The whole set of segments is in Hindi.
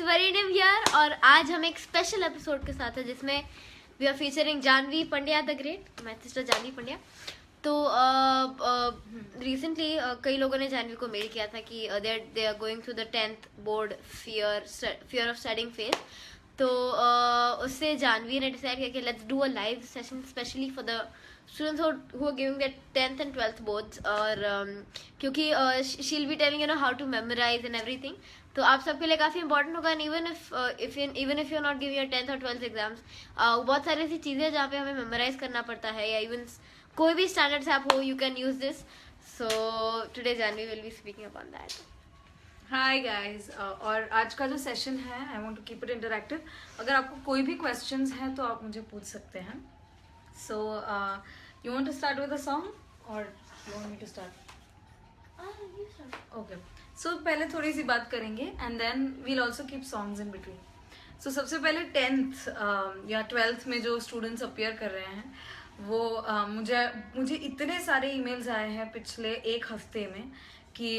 वरीनिम हियर और आज हम एक स्पेशल एपिसोड के साथ है जिसमें we are featuring Janvi Pandya the great, my sister Janvi Pandya. तो रिसेंटली कई लोगों ने जानवी को मेल किया था कि they are going through the 10th board fear of studying phase. तो उससे जानवी ने डिसाइड किया कि let's do a live session specially for the students who are giving their 10th and 12th boards और क्योंकि she'll be telling how to memorize and everything, तो आप सबके लिए काफ़ी इंपॉर्टेंट होगा। even if you're not giving your 10th or 12th exams, बहुत सारी ऐसी चीज़ें जहाँ पे हमें मेमोराइज करना पड़ता है या इवन कोई भी स्टैंडर्ड से आप हो, you can use this. So today Janvi will be speaking upon that. Hi guys, और आज का जो सेशन है I want to keep it interactive. अगर आपको कोई भी क्वेश्चंस हैं तो आप मुझे पूछ सकते हैं। So, you want to start with a song or you want me to start? You start. Okay. So, पहले थोड़ी सी बात करेंगे and then we'll also keep songs in between. So, सबसे पहले 10th या 12th में जो students appear कर रहे हैं वो मुझे इतने सारे emails आए हैं पिछले एक हफ्ते में कि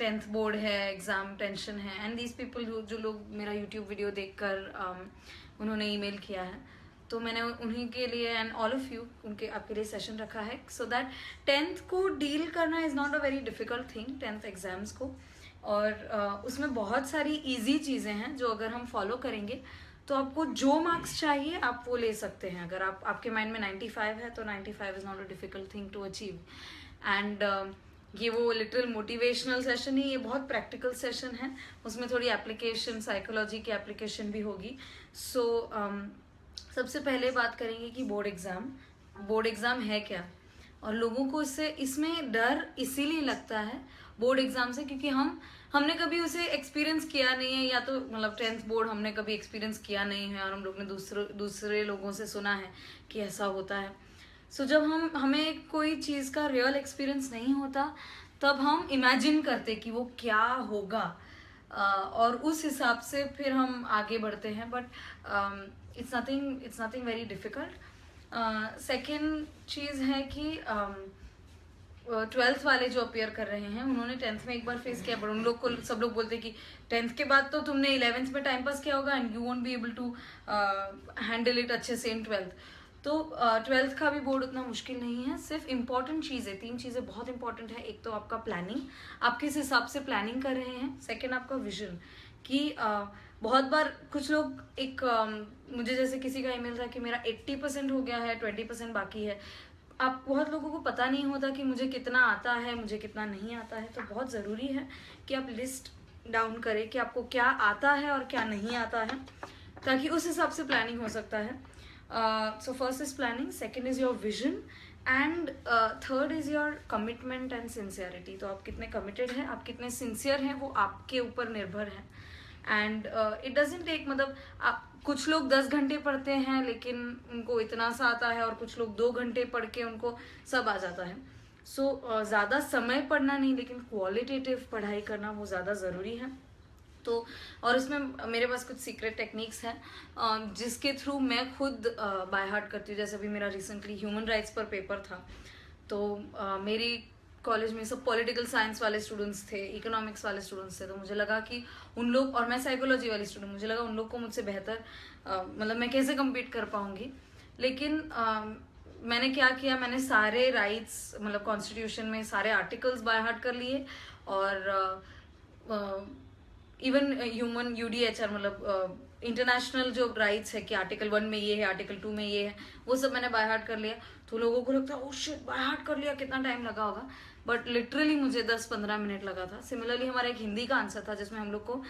10th बोर्ड है, एग्ज़ाम टेंशन है, and these people जो लोग मेरा YouTube वीडियो देखकर उन्होंने email किया है, तो मैंने उन्हीं के लिए एंड ऑल ऑफ यू उनके आपके लिए सेशन रखा है सो दैट 10th को डील करना is not a very difficult thing, 10th exams को। और उसमें बहुत सारी इजी चीज़ें हैं जो अगर हम फॉलो करेंगे तो आपको जो मार्क्स चाहिए आप वो ले सकते हैं। अगर आपके माइंड में 95 है तो 95 is not a difficult thing to achieve. And ये वो लिटरल मोटिवेशनल सेशन ही, ये बहुत प्रैक्टिकल सेशन है, उसमें थोड़ी एप्लीकेशन, साइकोलॉजी की एप्लीकेशन भी होगी। सो सबसे पहले बात करेंगे कि बोर्ड एग्ज़ाम है क्या, और लोगों को इसमें डर इसीलिए लगता है बोर्ड एग्ज़ाम से क्योंकि हमने कभी उसे एक्सपीरियंस किया नहीं है, या तो मतलब 10th बोर्ड हमने कभी एक्सपीरियंस किया नहीं है और हम लोग ने दूसरे लोगों से सुना है कि ऐसा होता है। सो जब हमें कोई चीज़ का रियल एक्सपीरियंस नहीं होता तब हम इमेजिन करते कि वो क्या होगा, और उस हिसाब से फिर हम आगे बढ़ते हैं। But it's nothing very difficult. Second चीज़ है कि 12th वाले जो अपियर कर रहे हैं उन्होंने 10th में एक बार फेस किया, बट उन लोग को सब लोग बोलते हैं कि 10th के बाद तो तुमने 11th में टाइम पास किया होगा and you won't be able to handle it अच्छे से इन 12th। तो 12th का भी बोर्ड उतना मुश्किल नहीं है। सिर्फ इम्पॉर्टेंट चीज़ें, 3 चीज़ें बहुत इंपॉर्टेंट है। एक तो आपका प्लानिंग, आप किस हिसाब से प्लानिंग कर रहे हैं। सेकेंड आपका विजन कि बहुत बार कुछ लोग मुझे जैसे किसी का ईमेल था कि मेरा 80% हो गया है, 20% बाकी है। आप बहुत लोगों को पता नहीं होता कि मुझे कितना आता है, मुझे कितना नहीं आता है। तो बहुत ज़रूरी है कि आप लिस्ट डाउन करें कि आपको क्या आता है और क्या नहीं आता है, ताकि उस हिसाब से प्लानिंग हो सकता है। So first is planning, second is your vision and third is your commitment and sincerity. तो आप कितने कमिटेड हैं, आप कितने सिंसियर हैं, वो आपके ऊपर निर्भर है। एंड इट डजेंट टेक, मतलब कुछ लोग 10 घंटे पढ़ते हैं लेकिन उनको इतना सा आता है, और कुछ लोग 2 घंटे पढ़ के उनको सब आ जाता है। सो ज़्यादा समय पढ़ना नहीं, लेकिन क्वालिटेटिव पढ़ाई करना वो ज़्यादा ज़रूरी है। तो और इसमें मेरे पास कुछ सीक्रेट टेक्निक्स हैं जिसके थ्रू मैं खुद बाय हार्ट करती हूँ। जैसे अभी मेरा रिसेंटली ह्यूमन राइट्स पर पेपर था, तो मेरी कॉलेज में सब पॉलिटिकल साइंस वाले स्टूडेंट्स थे, इकोनॉमिक्स वाले स्टूडेंट्स थे। तो मुझे लगा कि उन लोग, और मैं साइकोलॉजी वाली स्टूडेंट, मुझे लगा उन लोग को मुझसे बेहतर मतलब मैं कैसे कम्पीट कर पाऊँगी। लेकिन मैंने क्या किया, मैंने सारे राइट्स, मतलब कॉन्स्टिट्यूशन में सारे आर्टिकल्स बाय हार्ट कर लिए, और इवन ह्यूमन UDHR मतलब इंटरनेशनल जो राइट्स है कि आर्टिकल 1 में ये है, आर्टिकल 2 में ये है, वो सब मैंने बाय हार्ट कर लिया। तो लोगों को लगता है ओह शिट, बाय हार्ट कर लिया, कितना टाइम लगा होगा, बट लिटरली मुझे 10-15 मिनट लगा था। सिमिलरली हमारा एक हिंदी का आंसर था जिसमें हम लोग को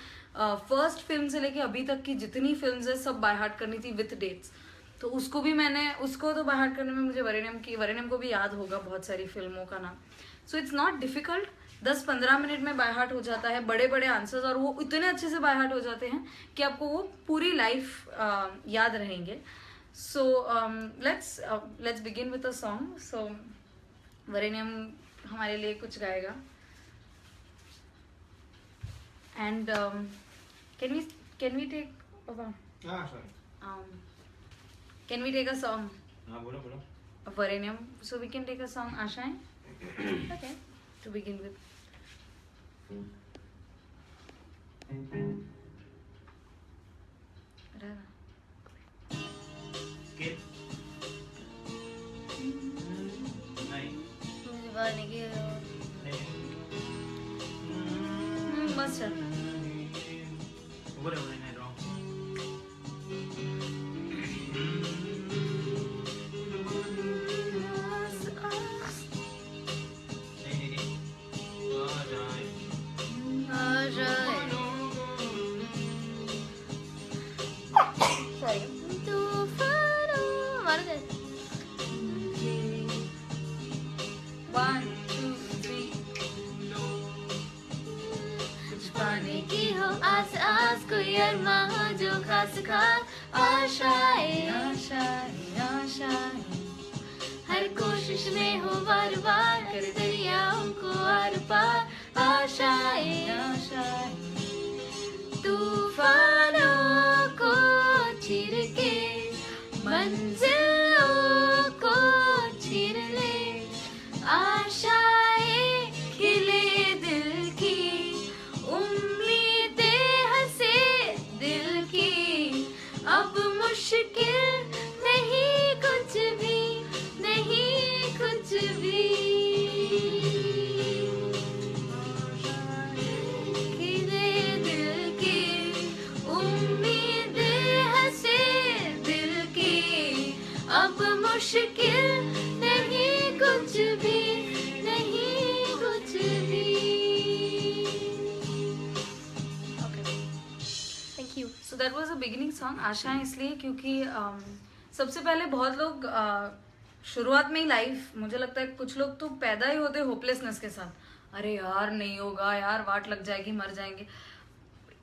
फर्स्ट फिल्म से लेके अभी तक की जितनी फिल्म्स है सब बाय हार्ट करनी थी विथ डेट्स। तो उसको तो बाय हार्ट करने में मुझे वरीनियम को भी याद होगा बहुत सारी फिल्मों का नाम। So it's not difficult, 10-15 minute में बाय हार्ट हो जाता है बड़े बड़े आंसर्स, और वो इतने अच्छे से बाय हार्ट हो जाते हैं कि आपको वो पूरी लाइफ याद रहेंगे। So let's begin with a song. So Varenyam हमारे लिए कुछ गाएगा, and can we take can we take a song? हाँ बोलो Varenyam, so we can take a song Aashayein, okay, to begin with. Skip. नहीं. मुझे पता नहीं कि नहीं. बस चल. Whatever, नहीं wrong. नहीं. आ जाए. सॉरी तूफानों मार दे 1 2 3 पाने की हो आस आस कोई अरमां हो जो खास खास आशाएं आशाएं हर कोशिश में हो बार बार कर दरियाओं को आर पार आशाएं तूफानों को चीर के मंजिलों को चीर ले आशाएं खिले दिल की उम्मीदें हंसे दिल की अब मुश्किल नहीं कुछ भी नहीं कुछ भी खिले दिल की उम्मीदें हंसे दिल की अब मुश्किल नहीं कुछ भी नहीं कुछ भी thank you so that was a beginning song आशाएं इसलिए क्योंकि सबसे पहले बहुत लोग शुरुआत में ही लाइफ मुझे लगता है कुछ लोग तो पैदा ही होते होपलेसनेस के साथ. अरे यार नहीं होगा यार वाट लग जाएगी मर जाएंगे.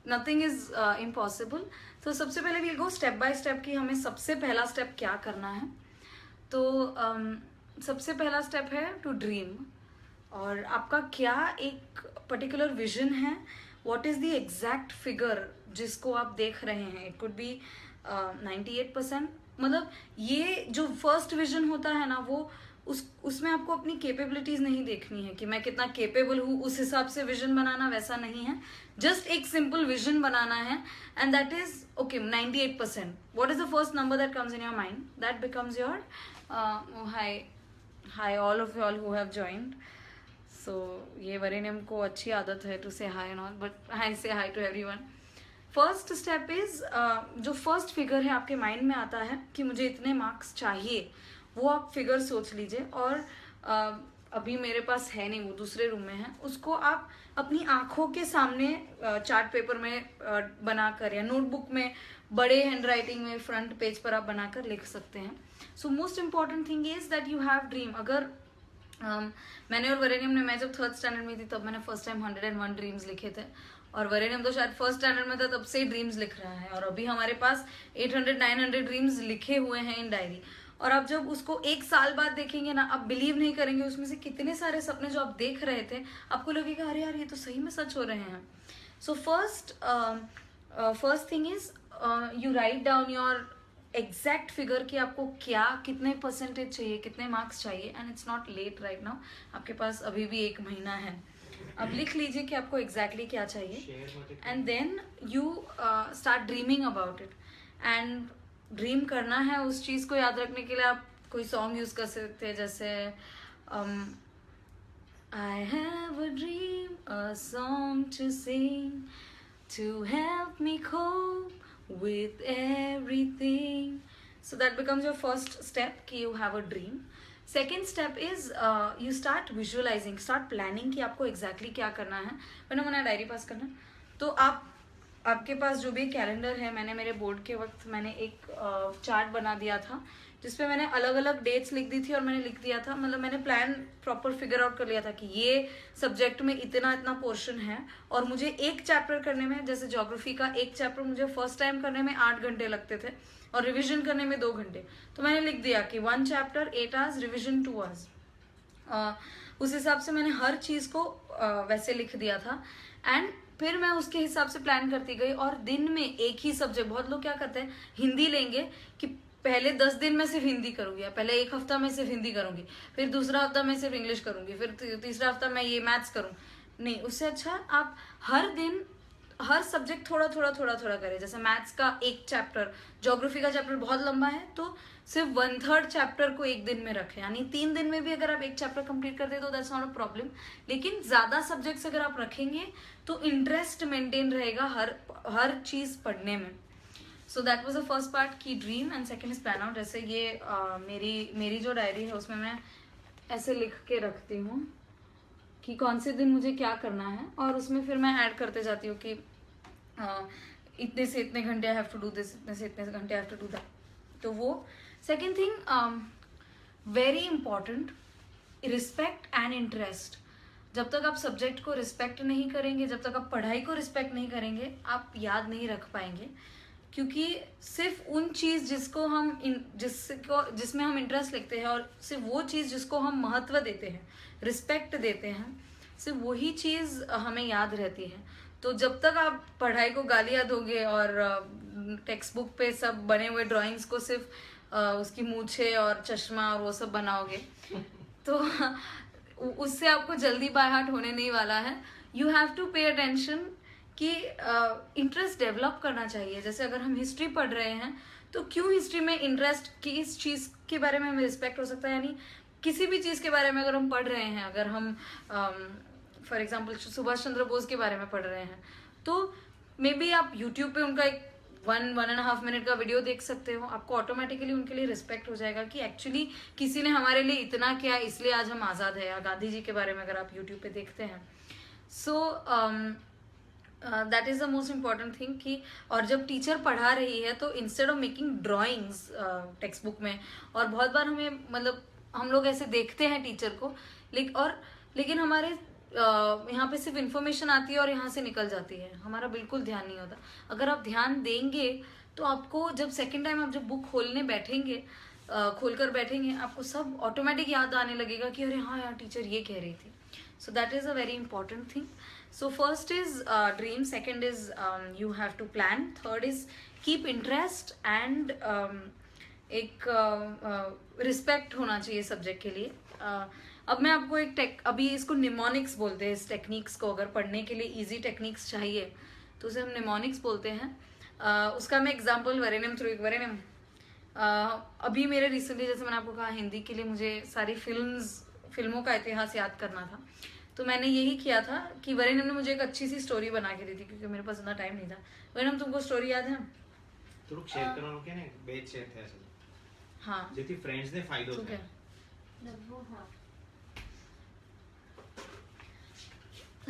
Nothing is impossible. तो सबसे पहले we'll go step by step कि हमें सबसे पहला स्टेप क्या करना है. तो सबसे पहला स्टेप है टू ड्रीम. और आपका क्या एक पर्टिकुलर विजन है. What is the exact figure जिसको आप देख रहे हैं. It could be 98%. मतलब ये जो फर्स्ट विजन होता है ना वो उसमें आपको अपनी कैपेबिलिटीज नहीं देखनी है कि मैं कितना कैपेबल हूँ उस हिसाब से विजन बनाना वैसा नहीं है. जस्ट एक सिंपल विजन बनाना है and that is okay 98%. What is the first number that comes in your mind that becomes your hi all of you who have joined. So ये वरेण्यम को अच्छी आदत है to say hi and all but I say hi to everyone. First step is जो फर्स्ट फिगर है आपके माइंड में आता है कि मुझे इतने मार्क्स चाहिए वो आप फिगर सोच लीजिए. और अभी मेरे पास है नहीं वो दूसरे रूम में है. उसको आप अपनी आंखों के सामने चार्ट पेपर में बनाकर या नोटबुक में बड़े हैंड राइटिंग में फ्रंट पेज पर आप बनाकर लिख सकते हैं. So most important thing is that you have dream. अगर मैंने और वरेण्यम ने मैं जब 3rd स्टैंडर्ड में थी तब मैंने फर्स्ट टाइम 101 ड्रीम्स लिखे थे. और वरेण्यम तो शायद 1st स्टैंडर्ड में था तब से ड्रीम्स लिख रहा है. और अभी हमारे पास 800-900 ड्रीम्स लिखे हुए हैं इन डायरी. और आप जब उसको 1 साल बाद देखेंगे ना आप बिलीव नहीं करेंगे उसमें से कितने सारे सपने जो आप देख रहे थे आपको लगेगा अरे यार ये तो सही में सच हो रहे हैं. So first thing is you write down your exact figure कि आपको क्या कितने परसेंटेज चाहिए कितने मार्क्स चाहिए. And it's not let right now. आपके पास अभी भी 1 महीना है. अब लिख लीजिए कि आपको एग्जैक्टली क्या चाहिए and then you start dreaming about it. And dream करना है उस चीज़ को याद रखने के लिए आप कोई सॉन्ग यूज कर सकते हैं जैसे I have a dream, a song to sing to help me cope with everything. So that becomes your first step कि you have a dream. Second step is you start visualizing, start planning कि आपको exactly क्या करना है. मैंने मना डायरी पास करना. तो आपके पास जो भी कैलेंडर है मैंने मेरे बोर्ड के वक्त मैंने एक चार्ट बना दिया था जिसपे मैंने अलग अलग डेट्स लिख दी थी और मैंने लिख दिया था. मतलब मैंने प्लान प्रॉपर फिगर आउट कर लिया था कि ये सब्जेक्ट में इतना इतना पोर्शन है और मुझे एक चैप्टर करने में जैसे ज्योग्राफी का एक चैप्टर मुझे फर्स्ट टाइम करने में 8 घंटे लगते थे और रिविजन करने में 2 घंटे. तो मैंने लिख दिया कि 1 चैप्टर 8 आवर्स रिविजन 2 आवर्स. उस हिसाब से मैंने हर चीज़ को वैसे लिख दिया था. एंड फिर मैं उसके हिसाब से प्लान करती गई. और दिन में एक ही सब्जेक्ट, बहुत लोग क्या करते हैं हिंदी लेंगे कि पहले 10 दिन में सिर्फ हिंदी करूंगी या पहले 1 हफ्ता में सिर्फ हिंदी करूंगी फिर दूसरा हफ्ता में सिर्फ इंग्लिश करूंगी फिर तीसरा हफ्ता मैं ये मैथ्स करूँ. नहीं, उससे अच्छा आप हर दिन हर सब्जेक्ट थोड़ा थोड़ा थोड़ा थोड़ा करें। जैसे मैथ्स का एक चैप्टर, ज्योग्राफी का चैप्टर बहुत लंबा है तो सिर्फ 1/3 चैप्टर को एक दिन में रखें, यानी 3 दिन में भी अगर आप एक चैप्टर कंप्लीट कर दे तो दैट्स नॉट अ प्रॉब्लम। लेकिन ज्यादा सब्जेक्ट्स अगर आप रखेंगे तो इंटरेस्ट मेंटेन रहेगा हर चीज पढ़ने में। So that was the first part की dream, and second is plan out. जैसे ये मेरी जो डायरी है उसमें मैं ऐसे लिख के रखती हूँ कि कौन से दिन मुझे क्या करना है, और उसमें फिर मैं ऐड करते जाती हूँ कि इतने से इतने घंटे I have to do this, इतने से इतने घंटे I have to do that. तो वो second thing very important, respect and interest. जब तक आप सब्जेक्ट को रिस्पेक्ट नहीं करेंगे, जब तक आप पढ़ाई को रिस्पेक्ट नहीं करेंगे, आप याद नहीं रख पाएंगे। क्योंकि सिर्फ उन चीज जिसमें हम इंटरेस्ट लेते हैं, और सिर्फ वो चीज जिसको हम महत्व देते हैं, रिस्पेक्ट देते हैं, सिर्फ वही चीज हमें याद रहती है। तो जब तक आप पढ़ाई को गालियां दोगे और टेक्स्ट बुक पे सब बने हुए ड्राइंग्स को सिर्फ उसकी मूछे और चश्मा और वो सब बनाओगे तो उससे आपको जल्दी बाय हार्ट होने नहीं वाला है। You have to pay attention कि इंटरेस्ट डेवलप करना चाहिए। जैसे अगर हम हिस्ट्री पढ़ रहे हैं तो क्यों हिस्ट्री में इंटरेस्ट की इस चीज के बारे में हमें रिस्पेक्ट हो सकता है, यानी किसी भी चीज के बारे में अगर हम पढ़ रहे हैं, अगर हम फॉर एग्जांपल सुभाष चंद्र बोस के बारे में पढ़ रहे हैं तो मे बी आप यूट्यूब पे उनका एक 1.5 मिनट का वीडियो देख सकते हो, आपको ऑटोमेटिकली उनके लिए रिस्पेक्ट हो जाएगा कि एक्चुअली किसी ने हमारे लिए इतना किया इसलिए आज हम आज़ाद है। या गांधी जी के बारे में अगर आप यूट्यूब पे देखते हैं, सो that is the most important thing कि, और जब टीचर पढ़ा रही है तो instead of making drawings text book में, और बहुत बार हमें मतलब हम लोग ऐसे देखते हैं टीचर को लेकिन हमारे यहाँ पे सिर्फ इन्फॉर्मेशन आती है और यहाँ से निकल जाती है, हमारा बिल्कुल ध्यान नहीं होता। अगर आप ध्यान देंगे तो आपको जब सेकेंड टाइम आप जब बुक खोलने बैठेंगे, खोलकर बैठेंगे, आपको सब ऑटोमेटिक याद आने लगेगा कि अरे हाँ यार टीचर ये कह रही थी। सो that is a very important thing. So first is dream, second is you have to plan, third is keep interest and एक रिस्पेक्ट होना चाहिए सब्जेक्ट के लिए। अब मैं आपको अभी इसको निमोनिक्स बोलते हैं इस टेक्निक्स को। अगर पढ़ने के लिए इजी टेक्निक्स चाहिए तो उसे हम निमोनिक्स बोलते हैं। उसका मैं एग्जांपल वरेनम अभी मेरे रिसेंटली, जैसे मैंने आपको कहा, हिंदी के लिए मुझे सारी फिल्मों का इतिहास याद करना था, तो मैंने यही किया था कि वरेनम ने मुझे एक अच्छी सी स्टोरी बना के दी थी क्योंकि मेरे पास इतना टाइम नहीं था। वरेनम, तुमको स्टोरी याद है? થોડુંક શેર કરવાનું કે ને, બેચ શેર થયા છે हाँ, જેથી ફ્રેન્ડ્સ ને ફાયદો ठीक થાય। है।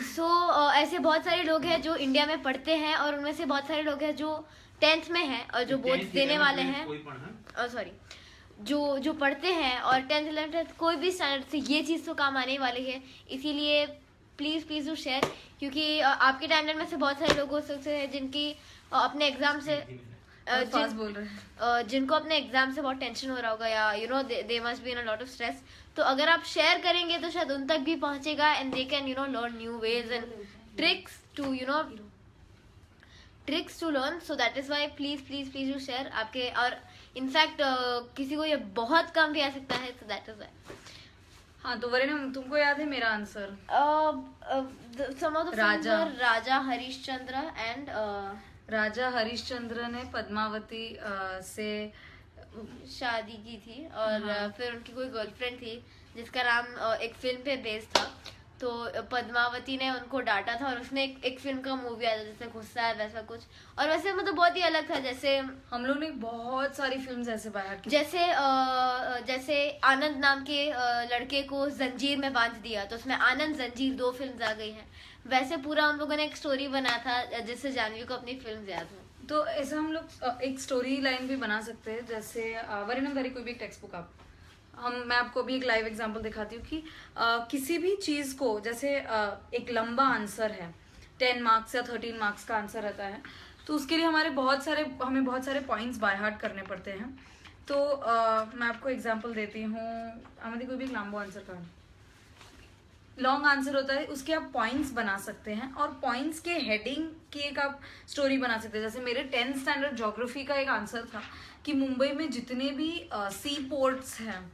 सो ऐसे बहुत सारे लोग हैं जो इंडिया में पढ़ते हैं और उनमें से बहुत सारे लोग हैं जो 10th में हैं और जो बोर्ड देने वाले हैं, કોઈ પણ હા सॉरी, जो पढ़ते हैं और 10th 11th कोई भी स्टैंडर्ड से ये चीज़ तो काम आने वाली है। इसीलिए प्लीज़ डू शेयर, क्योंकि आपके टाइमलाइन में से बहुत सारे लोग हो सकते हैं जिनकी अपने एग्जाम से फास्ट बोल रहे हैं। जिनको अपने एग्जाम से बहुत टेंशन हो रहा होगा या you know they must be in a lot of stress, तो अगर आप शेयर करेंगे तो शायद उन तक भी पहुंचेगा and they can learn new ways and tricks to learn. So that is why please you share आपके, और इनफैक्ट किसी को ये बहुत काम भी आ सकता है, सो दैट इज वाई। हाँ, तो वरेनम, तुमको याद है मेरा answer? Sum of the Raja Harishchandra and Raja Harishchandra ने पद्मावती से शादी की थी और हाँ। फिर उनकी कोई गर्लफ्रेंड थी जिसका नाम एक फिल्म पे बेस्ड था, तो पद्मावती ने उनको डांटा था और उसने एक फिल्म का मूवी आया था जैसे गुस्सा है वैसा कुछ, और वैसे मतलब बहुत ही अलग था। जैसे हम लोग ने बहुत सारी फिल्म्स ऐसे बाहर की, जैसे आनंद नाम के लड़के को जंजीर में बांध दिया तो उसमें आनंद जंजीर 2 फिल्म्स आ गई हैं। वैसे पूरा हम लोगों ने एक स्टोरी बनाया था जिससे जानवी को अपनी फिल्म याद हो। तो ऐसा हम लोग एक स्टोरी लाइन भी बना सकते हैं। जैसे वरेनम वेरी कोई भी एक टेक्स्ट बुक मैं आपको भी एक लाइव एग्जांपल दिखाती हूँ कि किसी भी चीज को, जैसे एक लंबा आंसर है 10 मार्क्स या 13 मार्क्स का आंसर रहता है, तो उसके लिए हमें बहुत सारे पॉइंट्स बाय हार्ट करने पड़ते हैं। तो मैं आपको एग्जांपल देती हूँ। कोई भी एक लंबा आंसर का लॉन्ग आंसर होता है, उसके आप पॉइंट्स बना सकते हैं और पॉइंट्स के हेडिंग की एक आप स्टोरी बना सकते हैं। जैसे मेरे 10th स्टैंडर्ड ज्योग्राफी का एक आंसर था कि मुंबई में जितने भी सी पोर्ट्स हैं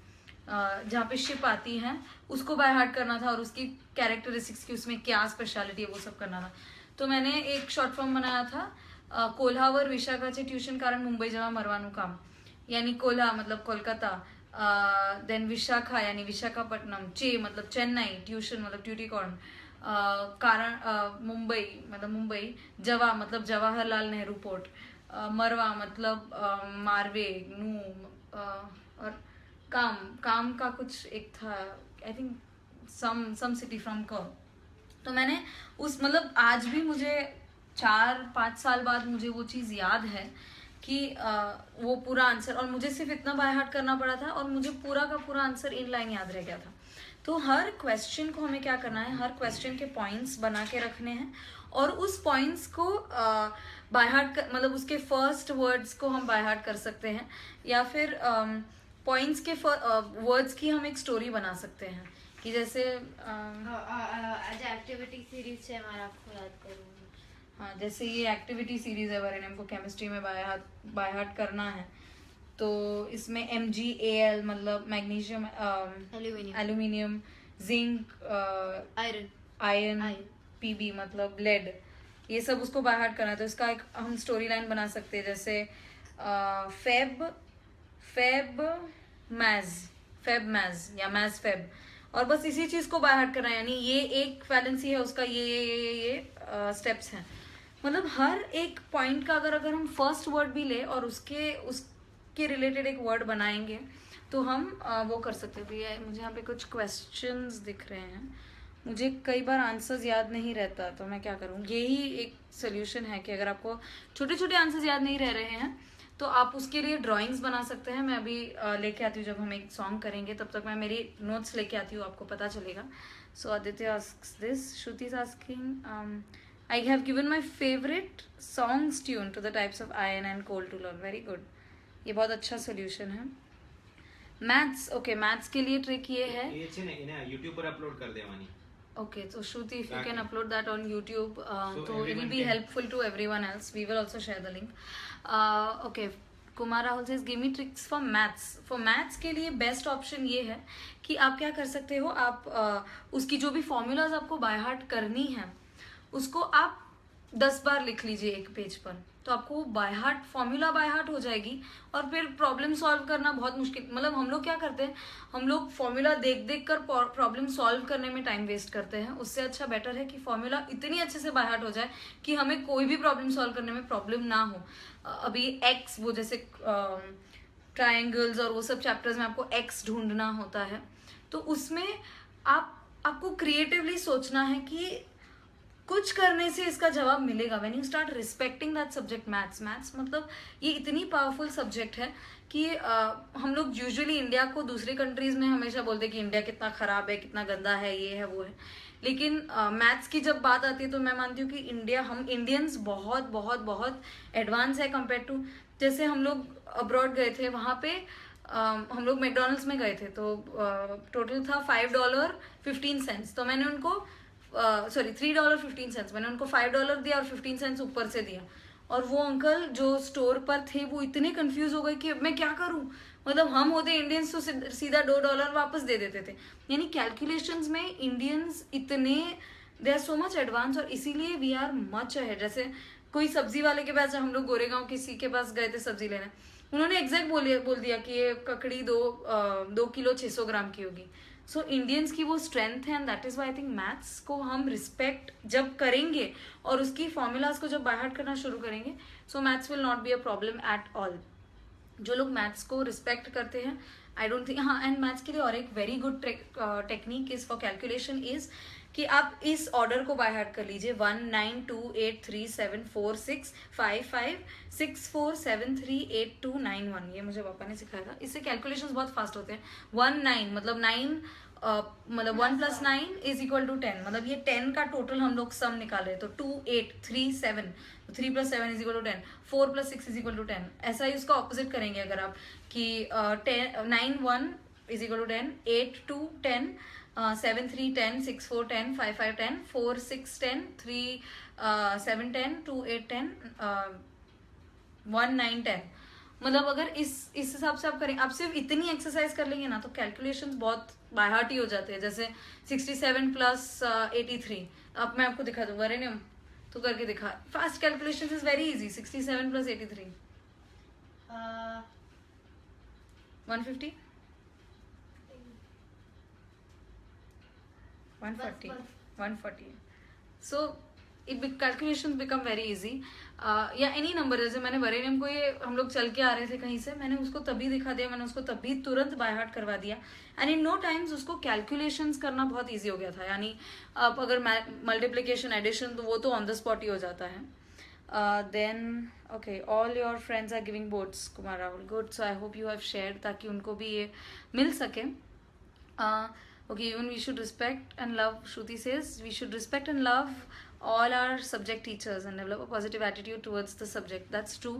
जहाँ पे शिप आती हैं उसको बाय हार्ट करना था और उसकी कैरेक्टरिस्टिक्स की उसमें क्या स्पेशलिटी है वो सब करना था। तो मैंने एक शॉर्ट फॉर्म बनाया था कोल्हावर विशाखाचे ट्यूशन कारण मुंबई जेव्हा मरवानू काम, यानी कोल्हा मतलब कोलकाता, देन विशाखा यानी विशाखापट्टनम, चे मतलब चेन्नई, ट्यूशन मतलब ट्यूटिकॉर्न, कारण मुंबई मतलब मुंबई, जवा मतलब जवाहरलाल नेहरू पोर्ट, मरवा मतलब मारवे नू, और काम काम का कुछ एक था, I think some city from क। तो मैंने उस मतलब आज भी मुझे 4-5 साल बाद मुझे वो चीज़ याद है कि वो पूरा आंसर, और मुझे सिर्फ इतना बाय हार्ट करना पड़ा था और मुझे पूरा का पूरा आंसर इन लाइन याद रह गया था। तो हर क्वेश्चन को हमें क्या करना है, हर क्वेश्चन के पॉइंट्स बना के रखने हैं और उस पॉइंट्स को बाय हार्ट मतलब उसके फर्स्ट वर्ड्स को हम बाय हार्ट कर सकते हैं, या फिर पॉइंट्स के वर्ड्स की हम एक स्टोरी बना सकते हैं कि जैसे आज एक्टिविटी सीरीज है हमारा, आपको याद करूँगी। हाँ, जैसे ये एक्टिविटी सीरीज है वरीन हमको केमिस्ट्री में बाय हार्ट करना है, तो इसमें MgAl मतलब magnesium, aluminium, zinc, iron, Pb मतलब लेड, ये सब उसको बाय हार्ट करना है। तो इसका एक हम स्टोरी लाइन बना सकते हैं, जैसे फेब मैज या मैज फेब, और बस इसी चीज को बाय हार्ट करना है, यानी ये एक वैलेंसी है उसका, ये स्टेप्स हैं। मतलब हर एक पॉइंट का अगर हम फर्स्ट वर्ड भी ले और उसके रिलेटेड एक वर्ड बनाएंगे तो हम वो कर सकते हैं। भैया मुझे यहाँ पे कुछ क्वेश्चंस दिख रहे हैं, मुझे कई बार आंसर्स याद नहीं रहता, तो मैं क्या करूँ, यही एक सोल्यूशन है कि अगर आपको छोटे छोटे आंसर्स याद नहीं रह रहे हैं तो आप उसके लिए ड्राइंग्स बना सकते हैं। मैं अभी लेके आती हूँ, जब हम एक सॉन्ग करेंगे तब तक मैं मेरी नोट्स लेके आती हूँ, आपको पता चलेगा। So Aditya asks this, Shruti is asking, I have given my favorite songs tune to the types of iron and coal to learn. Very good. ये बहुत अच्छा सोल्यूशन है। मैथ्स, ओके, मैथ्स के लिए ट्रिक ये है, ये છે ને એને YouTube પર અપલોડ કરી દેવાની। ओके, तो Shruti if you can upload that on YouTube तो it will be helpful to everyone else, we will also share the link. Okay, Kumar Rahul says give me tricks for maths. For maths के लिए बेस्ट ऑप्शन ये है कि आप क्या कर सकते हो, आप उसकी जो भी फॉर्मूलाज आपको बाय हार्ट करनी है उसको आप 10 बार लिख लीजिए एक पेज पर, तो आपको by heart formula by heart हो जाएगी और फिर प्रॉब्लम सॉल्व करना बहुत मुश्किल। मतलब हम लोग क्या करते हैं, हम लोग फॉर्मूला देख देख कर प्रॉब्लम सॉल्व करने में टाइम वेस्ट करते हैं। उससे अच्छा बेटर है कि फॉर्मूला इतनी अच्छे से बाय हार्ट हो जाए कि हमें कोई भी प्रॉब्लम सॉल्व करने में प्रॉब्लम ना हो। अभी एक्स, वो जैसे ट्रायंगल्स और वो सब चैप्टर्स में आपको एक्स ढूंढना होता है, तो उसमें आपको क्रिएटिवली सोचना है कि कुछ करने से इसका जवाब मिलेगा। When you start respecting that subject maths मतलब ये इतनी पावरफुल सब्जेक्ट है कि हम लोग यूजुअली इंडिया को दूसरी कंट्रीज में हमेशा बोलते हैं कि इंडिया कितना खराब है, कितना गंदा है, ये है वो है, लेकिन मैथ्स की जब बात आती है तो मैं मानती हूँ कि हम इंडियंस बहुत बहुत बहुत एडवांस है कंपेयर टू, जैसे हम लोग अब्रॉड गए थे, वहाँ पे हम लोग मैकडोनल्ड्स में गए थे, तो टोटल था $5.15, तो मैंने उनको $3.15, मैंने उनको $5 दिया और 15 सेंट्स ऊपर से दिया, और वो अंकल जो स्टोर पर थे वो इतने कंफ्यूज हो गए कि अब मैं क्या करूं। मतलब हम होते इंडियंस तो सीधा $2 वापस दे देते थे। यानी कैलकुलेशंस में इंडियंस इतने, they are so much advance, और इसीलिए वी आर मच अहेड। जैसे कोई सब्जी वाले के पास, हम लोग गोरेगांव किसी के पास गए थे सब्जी लेने, उन्होंने एग्जैक्ट बोल दिया कि ये ककड़ी 2 किलो 600 ग्राम की होगी। सो इंडियंस की वो स्ट्रेंथ है, and that is why I think maths को हम रिस्पेक्ट जब करेंगे और उसकी फॉर्मूलाज को जब बाय हार्ट करना शुरू करेंगे, सो maths will not be a problem at all. जो लोग मैथ्स को रिस्पेक्ट करते हैं, आई डोंट थिंक, हाँ, एंड मैथ्स के लिए और एक very good technique is for calculation is कि आप इस ऑर्डर को बाय हार्ट कर लीजिए, 1 9 2 8 3 7 4 6 5 5 6 4 7 3 8 2 9 1, ये मुझे पापा ने सिखाया था। इससे कैलकुलेशंस बहुत फास्ट होते हैं। 1 9 मतलब 9 मतलब 1 + 9 = 10, मतलब ये 10 का टोटल हम लोग सम निकाल रहे हैं, तो 2 8 3 7, 3 + 7 = 10, 4 + 6 = 10। ऐसा ही उसका ऑपोजिट करेंगे अगर आप कि 9 1 = 10, 8 2 10, 7 3 10, 6 4 10, 5 5 10, 4 6 10, 3 7 10, 2 8 10, 1 9 10। मतलब अगर इस हिसाब से आप करें, आप सिर्फ इतनी एक्सरसाइज कर लेंगे ना, तो कैलकुलेशंस बहुत बाय हार्ट ही हो जाते हैं। जैसे 67 + 83, अब मैं आपको दिखा दूँ वरेण्यम, तो करके दिखा. Fast calculation is very easy. 67 plus 83 150 140 140. So calculations become very easy. या एनी नंबर, जैसे मैंने वरेनियम को, ये हम लोग चल के आ रहे थे कहीं से, मैंने उसको तभी दिखा दिया, मैंने उसको तभी तुरंत बाय हार्ट करवा दिया. एंड इन नो टाइम्स उसको कैलकुलेशंस करना बहुत इजी हो गया था. यानी आप अगर मल्टीप्लिकेशन एडिशन, तो वो तो ऑन द स्पॉट ही हो जाता है. Then okay, all your friends are giving boards, Kumar Rahul, good. So I hope you have share, ताकि उनको भी ये मिल सके. Okay, even we should respect and love, Shruti says, we should respect and love all our subject teachers and develop a positive attitude towards the subject. That's true.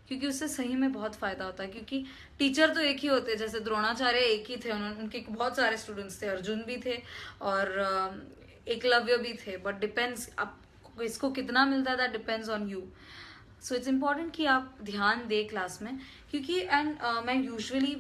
क्योंकि उससे सही में बहुत फ़ायदा होता है. क्योंकि टीचर तो एक ही होते हैं, जैसे द्रोणाचार्य एक ही थे, उनके बहुत सारे स्टूडेंट्स थे, अर्जुन भी थे और एकलव्य भी थे. बट डिपेंड्स आप इसको कितना मिलता है, that depends on you. So it's important कि आप ध्यान दें क्लास में. क्योंकि एंड मैं usually,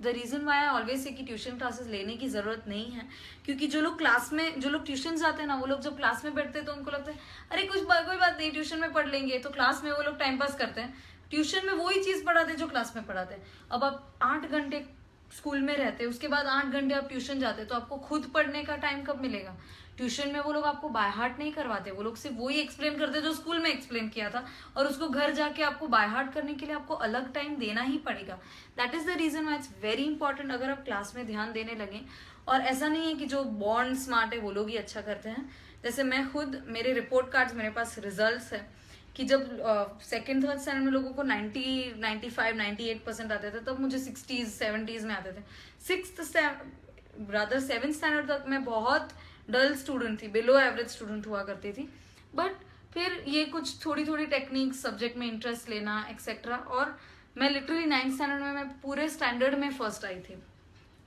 the reason why I always say कि ट्यूशन क्लासेस लेने की ज़रूरत नहीं है, क्योंकि जो लोग क्लास में, जो लोग ट्यूशन जाते हैं ना, वो लोग जब क्लास में बैठते हैं तो उनको लगता है अरे कोई बात नहीं, ट्यूशन में पढ़ लेंगे. तो क्लास में वो लोग टाइम पास करते हैं, ट्यूशन में वही चीज़ पढ़ाते हैं जो क्लास में पढ़ाते हैं. अब आप 8 घंटे स्कूल में रहते हैं, उसके बाद 8 घंटे आप ट्यूशन जाते हैं, तो आपको खुद पढ़ने का टाइम कब मिलेगा? ट्यूशन में वो लोग आपको बाय हार्ट नहीं करवाते, वो लोग सिर्फ वही एक्सप्लेन करते जो स्कूल में एक्सप्लेन किया था, और उसको घर जाके आपको बाय हार्ट करने के लिए आपको अलग टाइम देना ही पड़ेगा. That is the reason why it's very important अगर आप क्लास में ध्यान देने लगें. और ऐसा नहीं है कि जो बॉर्न स्मार्ट है वो लोग ही अच्छा करते हैं. जैसे मैं खुद, मेरे रिपोर्ट कार्ड्स, मेरे पास रिजल्ट्स है कि जब सेकेंड थर्ड स्टैंडर्ड में लोगों को 90, 95, 98% आते थे, तब मुझे 60s 70s में आते थे. 7th स्टैंडर्ड तक मैं बहुत डल स्टूडेंट थी, बिलो एवरेज स्टूडेंट हुआ करती थी. बट फिर ये कुछ थोड़ी थोड़ी टेक्निक्स, सब्जेक्ट में इंटरेस्ट लेना एक्सेट्रा, और मैं लिटरली 9th स्टैंडर्ड में मैं पूरे स्टैंडर्ड में फर्स्ट आई थी.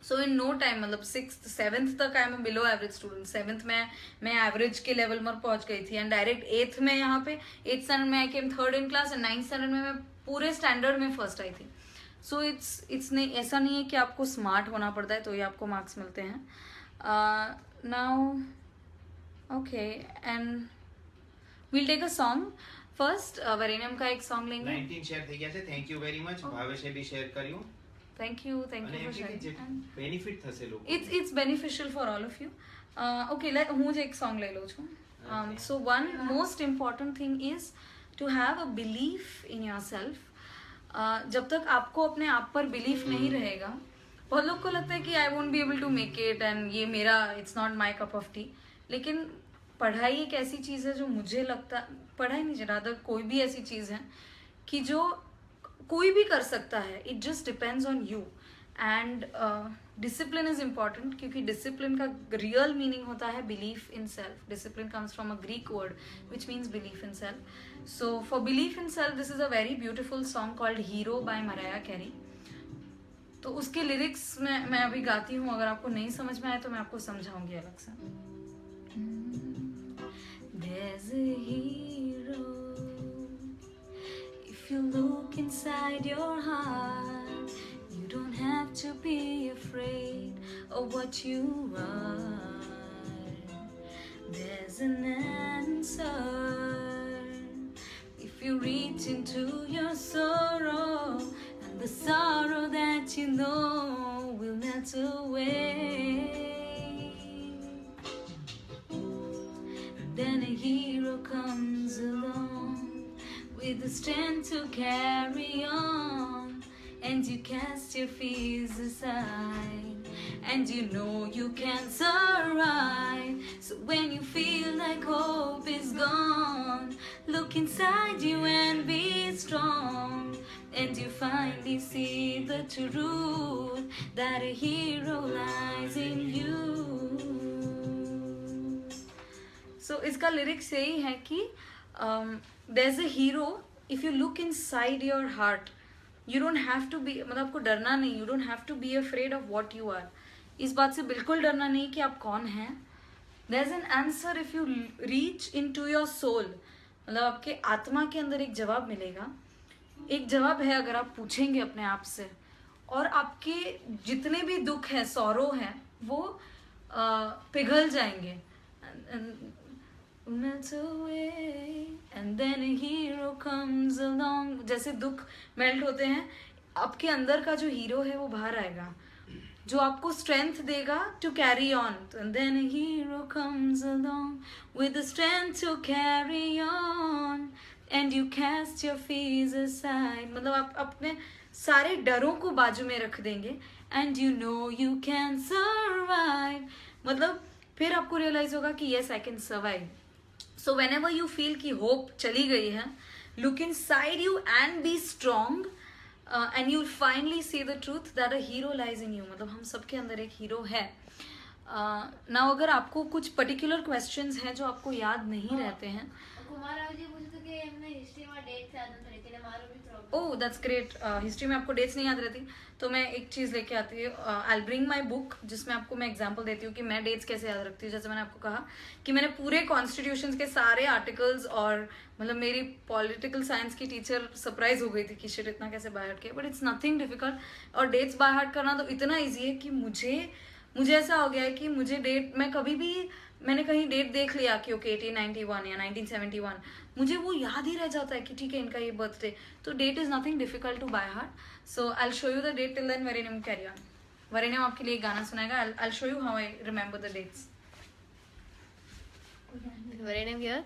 सो इन नो टाइम, मतलब 6th 7th तक I am below average student. 7th में मैं एवरेज के लेवल में पहुंच गई थी, एंड डायरेक्ट 8th में, यहाँ पे 8th स्टैंडर्ड में आई केम 3rd in class, and 9th standard में मैं पूरे स्टैंडर्ड में फर्स्ट आई थी. सो इट्स नहीं, ऐसा नहीं है कि आपको स्मार्ट होना पड़ता है तो ये आपको मार्क्स मिलते हैं. Now okay, and we'll take a song first. Varenyam का एक सॉन्ग लेंगे. 19 શેર થઈ ગયા છે. Thank you very much. ભાવેશે બી શેર કર્યું. Thank you for sharing. Benefit થશે લોકો. It's beneficial for all of you. Okay, હું જ એક song લઈ લઉં છું. So one most important thing is to have a belief in yourself. जब तक आपको अपने आप पर बिलीफ नहीं रहेगा, बहुत लोग को लगता है कि I won't be able to make it, and ये मेरा, it's not my cup of tea. लेकिन पढ़ाई एक ऐसी चीज़ है जो मुझे लगता, पढ़ाई नहीं, ज़्यादा कोई भी ऐसी चीज़ है कि जो कोई भी कर सकता है. It just depends on you. And discipline is important, क्योंकि डिसिप्लिन का रियल मीनिंग होता है belief in self. Discipline comes from a Greek word which means belief in self. So for belief in self, this is a very beautiful song called Hero by Mariah Carey. तो उसके लिरिक्स में मैं अभी गाती हूँ, अगर आपको नहीं समझ में आए तो मैं आपको समझाऊंगी अलग से. There's a hero. If you look inside your heart, you don't have to be afraid of what you are. There's an answer. If you reach into your sorrow, and the sorrow that you know will melt away, then a hero comes along with the strength to carry on, and you cast your fears aside, and you know you can survive. So when you feel like hope is gone, look inside you and be strong, and you finally see the truth that a hero lies in you. So इसका लिरिक्स यही है कि there's a hero. If you look inside your heart, you don't have to be, मतलब आपको डरना नहीं, you don't have to be afraid of what you are. इस बात से बिल्कुल डरना नहीं कि आप कौन हैं. There's an answer if you reach into your soul. मतलब आपके आत्मा के अंदर एक जवाब मिलेगा. एक जवाब है अगर आप पूछेंगे अपने आप से, और आपके जितने भी दुख हैं, सौरो हैं, वो पिघल जाएंगे. melts away and then a hero comes along. जैसे दुख मेल्ट होते हैं, आपके अंदर का जो हीरो है वो बाहर आएगा, जो आपको स्ट्रेंथ देगा to carry on. And then a hero comes along with the strength to carry on and you cast your fears aside. मतलब आप अपने सारे डरों को बाजू में रख देंगे and you know you can survive. मतलब फिर आपको रियलाइज होगा कि yes I can survive. So whenever you feel कि hope चली गई है, look inside you and be strong. And you'll finally see the truth that a hero lies in you. मतलब हम सबके अंदर एक हीरो है. ना अगर आपको कुछ पर्टिकुलर क्वेश्चंस हैं जो आपको याद नहीं रहते हैं. कुमार राव जी पूछते कि हमने हिस्ट्री में डेट्स याद नहीं रहती, हमारा भी problem. Oh that's great. History में आपको डेट्स नहीं याद रहती, तो मैं एक चीज़ लेके आती हूँ. आई ब्रिंग माई बुक जिसमें आपको मैं एग्जांपल देती हूँ कि मैं डेट्स कैसे याद रखती हूँ. जैसे मैंने आपको कहा कि मैंने पूरे कॉन्स्टिट्यूशन के सारे आर्टिकल्स, और मतलब मेरी पॉलिटिकल साइंस की टीचर सरप्राइज हो गई थी कि शिट इतना कैसे बाय हार्ट किया. But it's nothing difficult. और डेट्स बाय हार्ट करना तो इतना ईजी है कि मुझे ऐसा हो गया है कि मुझे डेट, मैं कभी भी मैंने कहीं डेट देख लिया कि ओके 1891 या 1971, मुझे वो याद ही रह जाता है कि ठीक है इनका ये बर्थडे. तो date is nothing difficult to by heart. So I will show you the date. Till then Varenyam carry on. Varenyam आपके लिए एक गाना सुनाएगा. I will show you how I remember the dates. Very name here.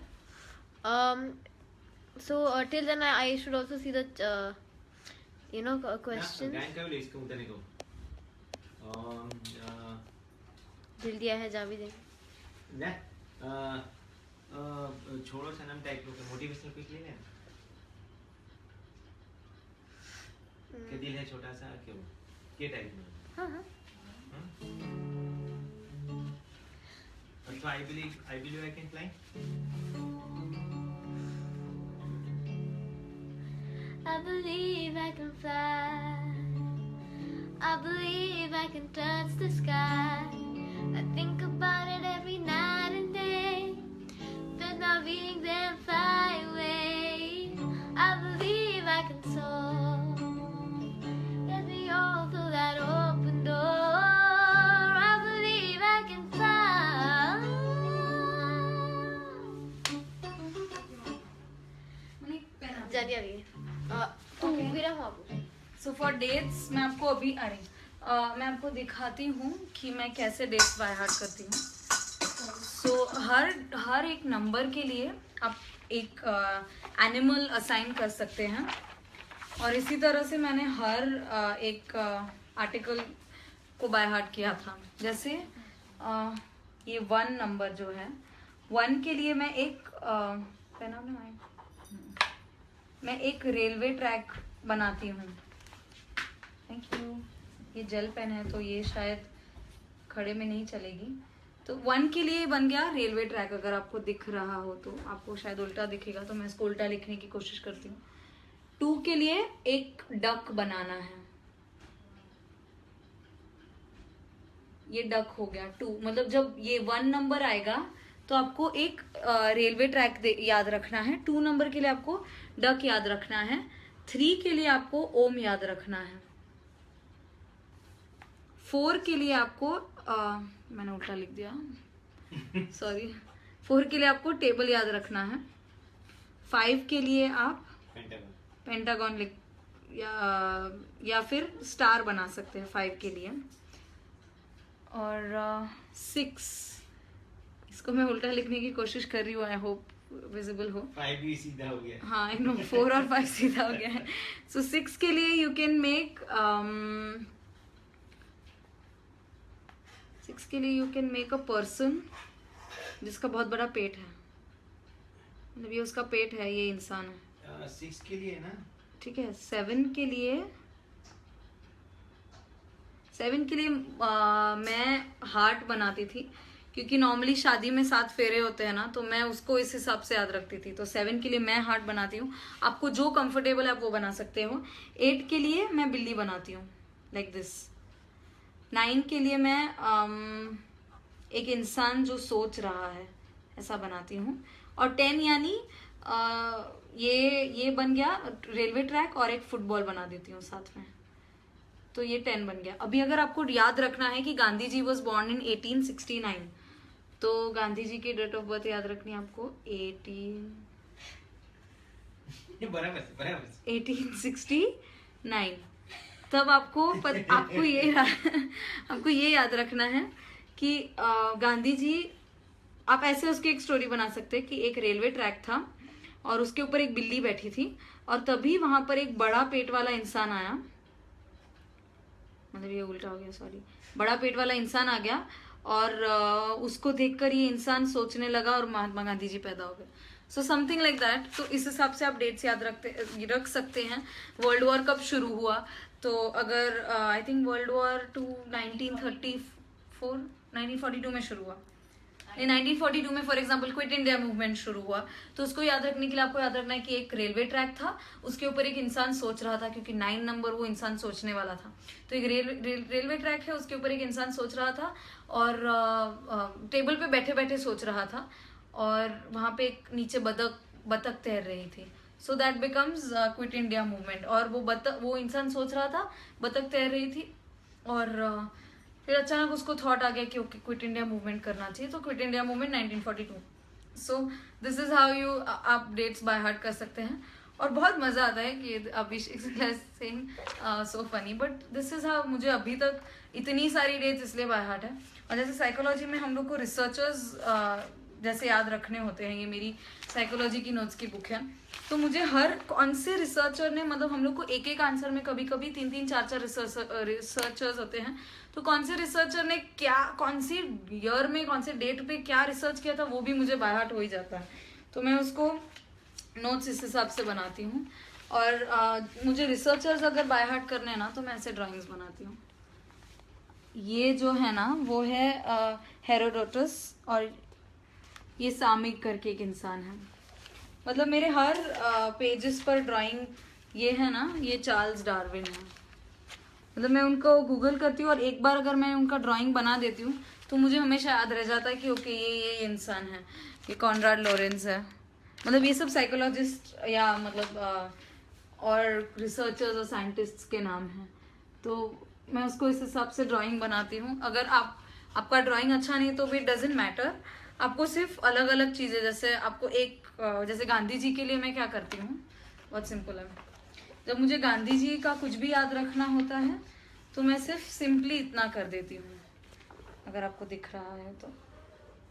So till then I should also see the questions. गायन का भी इसको उतरने को. दिल दिया है जा भी देंगे. ना छोड़ो सनम टाइप का मोटिवेशनल पिक ले लें. के दिल है छोटा सा क्यों के टाइप में. हाँ हाँ. So I believe I can fly. I believe I can fly. I believe I can touch the sky. I think about it every night and day. But not being then fly away. I believe I can soar. Let me all through that open door. I believe I can fly. जानिए अभी. तो फिर हम आपको. सो फॉर डेट्स मैं आपको अभी मैं आपको दिखाती हूँ कि मैं कैसे डेट्स बाय हार्ट करती हूँ. सो हर एक नंबर के लिए आप एक एनिमल असाइन कर सकते हैं. और इसी तरह से मैंने हर एक आर्टिकल को बाय हार्ट किया था. जैसे ये 1 नंबर जो है, 1 के लिए मैं एक रेलवे ट्रैक बनाती हूँ. Thank you. ये जेल पेन है तो ये शायद खड़े में नहीं चलेगी. तो 1 के लिए बन गया रेलवे ट्रैक. अगर आपको दिख रहा हो तो आपको शायद उल्टा दिखेगा, तो मैं इसको उल्टा लिखने की कोशिश करती हूँ. 2 के लिए एक डक बनाना है. ये डक हो गया 2. मतलब जब ये 1 नंबर आएगा तो आपको एक रेलवे ट्रैक याद रखना है. 2 नंबर के लिए आपको डक याद रखना है. 3 के लिए आपको ओम याद रखना है. 4 के लिए आपको मैंने उल्टा लिख दिया, सॉरी. 4 के लिए आपको टेबल याद रखना है. 5 के लिए आप पेंटागन या फिर स्टार बना सकते हैं 5 के लिए. और 6, इसको मैं उल्टा लिखने की कोशिश कर रही हूँ. आई होप विजिबल हो. 5 भी सीधा हो गया. हाँ, आई नो 4 और 5 सीधा हो गया है. सो 6 के लिए यू कैन मेक 6 के लिए you can make a person जिसका बहुत बड़ा पेट है. मतलब ये उसका पेट है, ये इंसान है. 6 के लिए ना, ठीक है. 7 के लिए मैं हार्ट बनाती थी, क्योंकि नॉर्मली शादी में 7 फेरे होते हैं ना, तो मैं उसको इस हिसाब से याद रखती थी. तो 7 के लिए मैं हार्ट बनाती हूँ. आपको जो कंफर्टेबल है आप वो बना सकते हो. 8 के लिए मैं बिल्ली बनाती हूँ लाइक दिस. 9 के लिए मैं एक इंसान जो सोच रहा है ऐसा बनाती हूँ. और 10 यानी ये बन गया रेलवे ट्रैक, और एक फुटबॉल बना देती हूँ साथ में. तो ये 10 बन गया. अभी अगर आपको याद रखना है कि Gandhi ji was born in 1869, तो गांधी जी की डेट ऑफ बर्थ याद रखनी है आपको 1869। तब आपको ये याद रखना है कि गांधी जी, आप ऐसे उसकी एक स्टोरी बना सकते हैं कि एक रेलवे ट्रैक था और उसके ऊपर एक बिल्ली बैठी थी और तभी वहां पर एक बड़ा पेट वाला इंसान आया, मतलब ये उल्टा हो गया, सॉरी, बड़ा पेट वाला इंसान आ गया और उसको देखकर ये इंसान सोचने लगा और महात्मा गांधी जी पैदा हो गए। So something like that. तो इस हिसाब से आप डेट्स याद रख सकते हैं। वर्ल्ड वॉर कब शुरू हुआ, तो अगर आई थिंक वर्ल्ड वॉर 1942 में शुरू हुआ। 1942 में for example quit India movement शुरू हुआ। तो उसको याद रखने के लिए आपको याद रखना है कि एक रेलवे ट्रैक था, उसके ऊपर एक इंसान सोच रहा था, क्योंकि 9 नंबर वो इंसान सोचने वाला था। तो एक रेलवे ट्रैक है, उसके ऊपर एक इंसान सोच रहा था और टेबल पे बैठे बैठे सोच रहा था और वहां पे एक नीचे बतख तैर रही थी। So that becomes quit India movement. और वो इंसान सोच रहा था, बतख तैर रही थी और फिर अचानक उसको थॉट आ गया कि ओके क्विट इंडिया मूवमेंट करना चाहिए। तो quit India movement 1942। So this is how you आप डेट्स बाय हार्ट कर सकते हैं और बहुत मजा आता है कि Abhishek Singh so funny, but this is how मुझे अभी तक इतनी सारी डेट्स इसलिए बाय हार्ट है। और जैसे साइकोलॉजी में हम लोग को रिसर्चर्स जैसे याद रखने होते हैं, ये मेरी साइकोलॉजी की नोट्स की बुक है, तो मुझे हर कौन से रिसर्चर ने, मतलब हम लोग को एक एक आंसर में कभी कभी 3-3 4-4 रिसर्चर्स होते हैं, तो कौन से रिसर्चर ने क्या, कौन सी ईयर में, कौन से डेट पे क्या रिसर्च किया था, वो भी मुझे बाय हार्ट हो ही जाता है। तो मैं उसको नोट्स इस हिसाब से बनाती हूँ। और मुझे रिसर्चर्स अगर बाय हार्ट करने हैं ना, तो मैं ऐसे ड्राइंग्स बनाती हूँ। ये जो है ना, वो है हेरोडोटस और ये सामिक करके एक इंसान है। मतलब मेरे हर पेजेस पर ड्राइंग ये है ना, ये चार्ल्स डार्विन है। मतलब मैं उनको गूगल करती हूँ और एक बार अगर मैं उनका ड्राइंग बना देती हूँ तो मुझे हमेशा याद रह जाता है कि ओके ये इंसान है, ये कॉनराड लॉरेंस है। मतलब ये सब साइकोलॉजिस्ट या मतलब और रिसर्चर्स और साइंटिस्ट्स के नाम हैं। तो मैं उसको इस हिसाब से ड्राइंग बनाती हूँ। अगर आपका ड्राइंग अच्छा नहीं तो भी डजेंट मैटर, आपको सिर्फ अलग अलग चीज़ें, जैसे आपको जैसे गांधी जी के लिए मैं क्या करती हूँ, बहुत सिंपल है। जब मुझे गांधी जी का कुछ भी याद रखना होता है तो मैं सिर्फ सिंपली इतना कर देती हूँ। अगर आपको दिख रहा है तो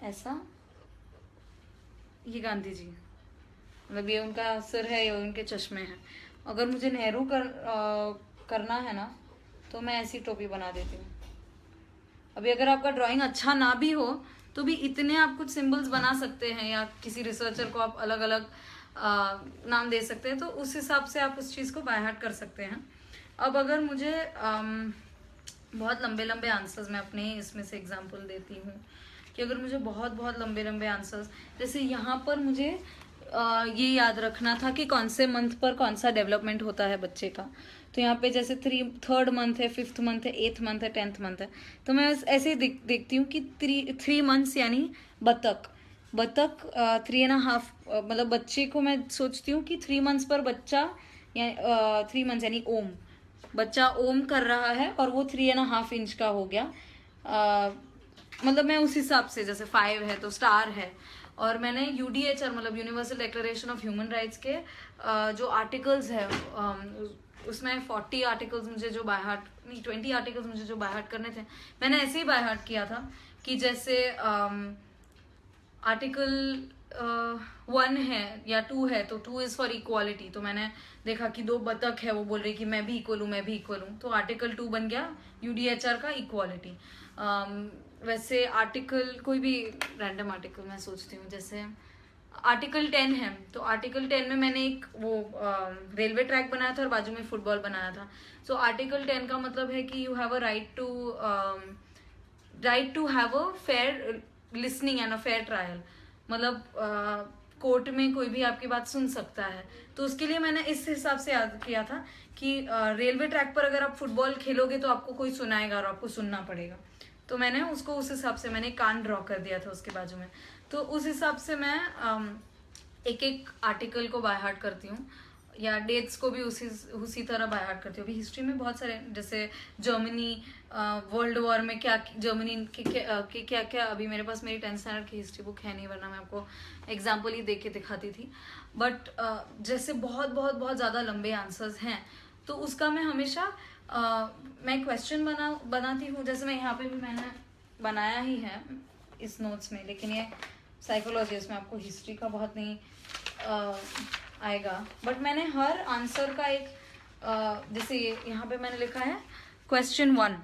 ऐसा, ये गांधी जी, मतलब ये उनका सिर है, ये उनके चश्मे हैं। अगर मुझे नेहरू करना है ना, तो मैं ऐसी टोपी बना देती हूँ। अभी अगर आपका ड्राइंग अच्छा ना भी हो तो भी इतने आप कुछ सिंबल्स बना सकते हैं, या किसी रिसर्चर को आप अलग अलग नाम दे सकते हैं, तो उस हिसाब से आप उस चीज़ को बाय हार्ट कर सकते हैं। अब अगर मुझे बहुत लंबे लंबे आंसर्स, मैं अपने इसमें से एग्जांपल देती हूँ कि अगर मुझे बहुत बहुत लंबे लंबे आंसर्स, जैसे यहाँ पर मुझे ये याद रखना था कि कौन से मंथ पर कौन सा डेवलपमेंट होता है बच्चे का। तो यहाँ पे जैसे 3rd मंथ है, 5th मंथ है, 8th मंथ है, 10th मंथ है, तो मैं ऐसे ही देखती हूँ कि 3 मंथ्स यानी बतख 3.5, मतलब बच्चे को मैं सोचती हूँ कि 3 मंथ्स पर बच्चा, या 3 मंथ्स यानी ओम, बच्चा ओम कर रहा है और वो 3.5 इंच का हो गया। मतलब मैं उस हिसाब से, जैसे 5 है तो स्टार है। और मैंने UDHR मतलब universal declaration of human rights के जो आर्टिकल्स है, उसमें 40 आर्टिकल्स मुझे जो बाय हार्ट, नहीं 20 आर्टिकल्स मुझे जो बाय हार्ट करने थे, मैंने ऐसे ही बाय हार्ट किया था कि जैसे आर्टिकल 1 है या 2 है तो 2 इज फॉर इक्वालिटी। तो मैंने देखा कि 2 बतख है, वो बोल रही कि मैं भी इक्वल हूँ, मैं भी इक्वल हूँ, तो आर्टिकल 2 बन गया UDHR का इक्वालिटी। वैसे आर्टिकल, कोई भी रैंडम आर्टिकल मैं सोचती हूँ, जैसे आर्टिकल 10 है, तो आर्टिकल 10 में मैंने एक वो रेलवे ट्रैक बनाया था और बाजू में फुटबॉल बनाया था। सो आर्टिकल 10 का मतलब है कि you have a right to have a fair listening and a fair trial. मतलब कोर्ट में कोई भी आपकी बात सुन सकता है। तो उसके लिए मैंने इस हिसाब से याद किया था कि रेलवे ट्रैक पर अगर आप फुटबॉल खेलोगे तो आपको कोई सुनाएगा और आपको सुनना पड़ेगा। तो मैंने उसको उस हिसाब से मैंने कान ड्रॉ कर दिया था उसके बाजू में। तो उस हिसाब से मैं एक एक आर्टिकल को बाय हार्ट करती हूँ। या डेट्स को भी उसी तरह बाय हार्ट करती हूँ। अभी हिस्ट्री में बहुत सारे, जैसे जर्मनी वर्ल्ड वॉर में क्या, जर्मनी के क्या क्या, अभी मेरे पास मेरी 10th स्टैंडर्ड की हिस्ट्री बुक है नहीं, वरना मैं आपको एग्जाम्पल ही देख के दिखाती थी। बट जैसे बहुत बहुत बहुत ज़्यादा लंबे आंसर्स हैं तो उसका मैं हमेशा मैं क्वेश्चन बनाती हूँ। जैसे मैं यहाँ पे भी मैंने बनाया ही है इस नोट्स में, लेकिन ये साइकोलॉजी, इसमें आपको हिस्ट्री का बहुत नहीं आएगा। बट मैंने हर आंसर का एक जैसे यहाँ पे मैंने लिखा है क्वेश्चन 1,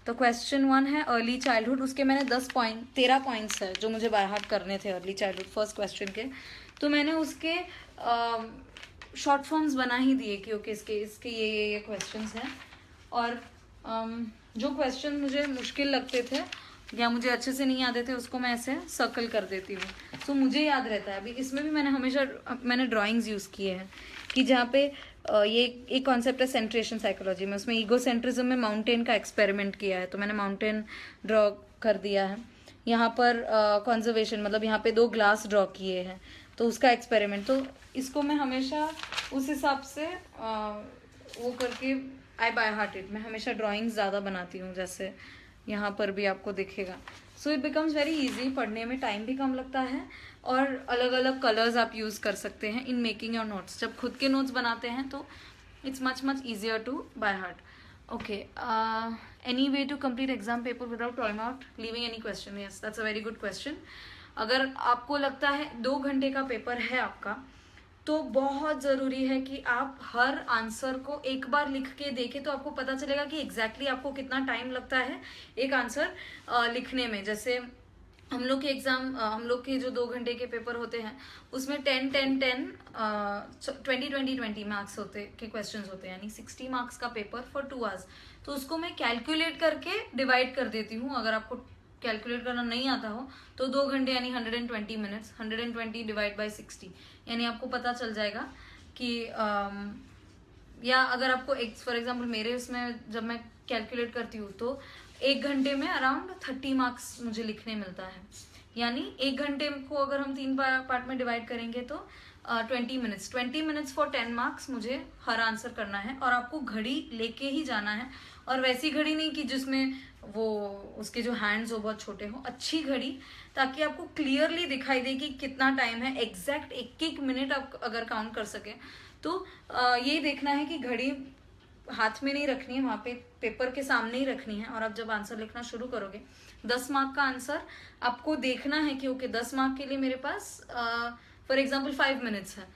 तो क्वेश्चन 1 है अर्ली चाइल्डहुड, उसके मैंने 13 पॉइंट्स है जो मुझे बाय हार्ट करने थे अर्ली चाइल्डहुड फर्स्ट क्वेश्चन के। तो मैंने उसके शॉर्ट फॉर्म्स बना ही दिए कि ओके इसके ये क्वेश्चंस हैं। और जो क्वेश्चन मुझे मुश्किल लगते थे या मुझे अच्छे से नहीं आते थे उसको मैं ऐसे सर्कल कर देती हूँ, तो मुझे याद रहता है। अभी इसमें भी मैंने ड्राइंग्स यूज़ किए हैं कि जहाँ पे ये एक कॉन्सेप्ट है सेंट्रेशन साइकोलॉजी में, उसमें ईगोसेंट्रिज्म में माउंटेन का एक्सपेरिमेंट किया है, तो मैंने माउंटेन ड्रॉ कर दिया है। यहाँ पर कंजर्वेशन मतलब यहाँ पे 2 ग्लास ड्रॉ किए हैं, तो उसका एक्सपेरिमेंट, तो इसको मैं हमेशा उस हिसाब से वो करके आई बाय हार्ट इट। मैं हमेशा ड्राइंग्स ज़्यादा बनाती हूँ, जैसे यहाँ पर भी आपको दिखेगा। So it becomes very easy, पढ़ने में टाइम भी कम लगता है और अलग अलग कलर्स आप यूज़ कर सकते हैं इन मेकिंग योर नोट्स। जब खुद के नोट्स बनाते हैं तो it's much easier to by heart. Okay, anyway to complete exam paper without time out leaving any question? Yes, that's a very good question. अगर आपको लगता है 2 घंटे का पेपर है आपका, तो बहुत ज़रूरी है कि आप हर आंसर को एक बार लिख के देखें, तो आपको पता चलेगा कि एग्जैक्टली आपको कितना टाइम लगता है एक आंसर लिखने में। जैसे हम लोग के एग्ज़ाम, हम लोग के जो 2 घंटे के पेपर होते हैं उसमें 20 मार्क्स के क्वेश्चंस होते हैं, यानी 60 मार्क्स का पेपर फॉर 2 आवर्स। तो उसको मैं कैलकुलेट करके डिवाइड कर देती हूँ। अगर आपको कैलकुलेट करना नहीं आता हो तो 2 घंटे यानी 120 मिनट्स, 120 डिवाइड बाई 60, यानी आपको पता चल जाएगा कि या अगर आपको फॉर एग्जांपल मेरे उसमें जब मैं कैलकुलेट करती हूँ तो 1 घंटे में अराउंड 30 मार्क्स मुझे लिखने मिलता है। यानी 1 घंटे को अगर हम 3 पार्ट में डिवाइड करेंगे तो 20 मिनट्स फॉर 10 मार्क्स मुझे हर आंसर करना है। और आपको घड़ी लेके ही जाना है, और वैसी घड़ी नहीं कि जिसमें वो उसके जो हैंड्स हो बहुत छोटे हो, अच्छी घड़ी, ताकि आपको क्लियरली दिखाई दे कि कितना टाइम है। एग्जैक्ट 1-1 मिनट आप अगर काउंट कर सके तो ये देखना है कि घड़ी हाथ में नहीं रखनी है, वहाँ पे पेपर के सामने ही रखनी है। और आप जब आंसर लिखना शुरू करोगे 10 मार्क का आंसर, आपको देखना है कि ओके 10 मार्क के लिए मेरे पास फॉर एग्जाम्पल 5 मिनट्स है,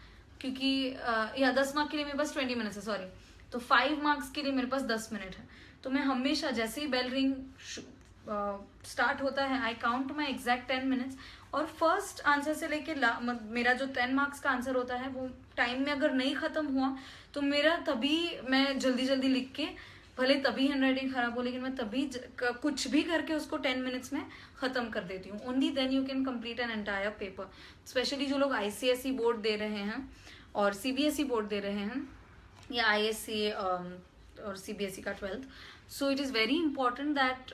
क्योंकि या 10 मार्क के लिए मेरे पास 20 मिनट्स है, सॉरी, तो 5 मार्क्स के लिए मेरे पास 10 मिनट है। तो मैं हमेशा जैसे ही बेल रिंग स्टार्ट होता है I count my exact 10 minutes, और फर्स्ट आंसर से लेके मेरा जो 10 मार्क्स का आंसर होता है वो टाइम में अगर नहीं ख़त्म हुआ तो मेरा तभी मैं जल्दी लिख के, भले तभी हैंडराइटिंग खराब हो लेकिन मैं तभी कुछ भी करके उसको 10 मिनट्स में ख़त्म कर देती हूँ। Only then you can complete an entire paper. Specially जो लोग ICSE बोर्ड दे रहे हैं और CBSE बोर्ड दे रहे हैं या ISC और CBSE का 12th, so it is very important that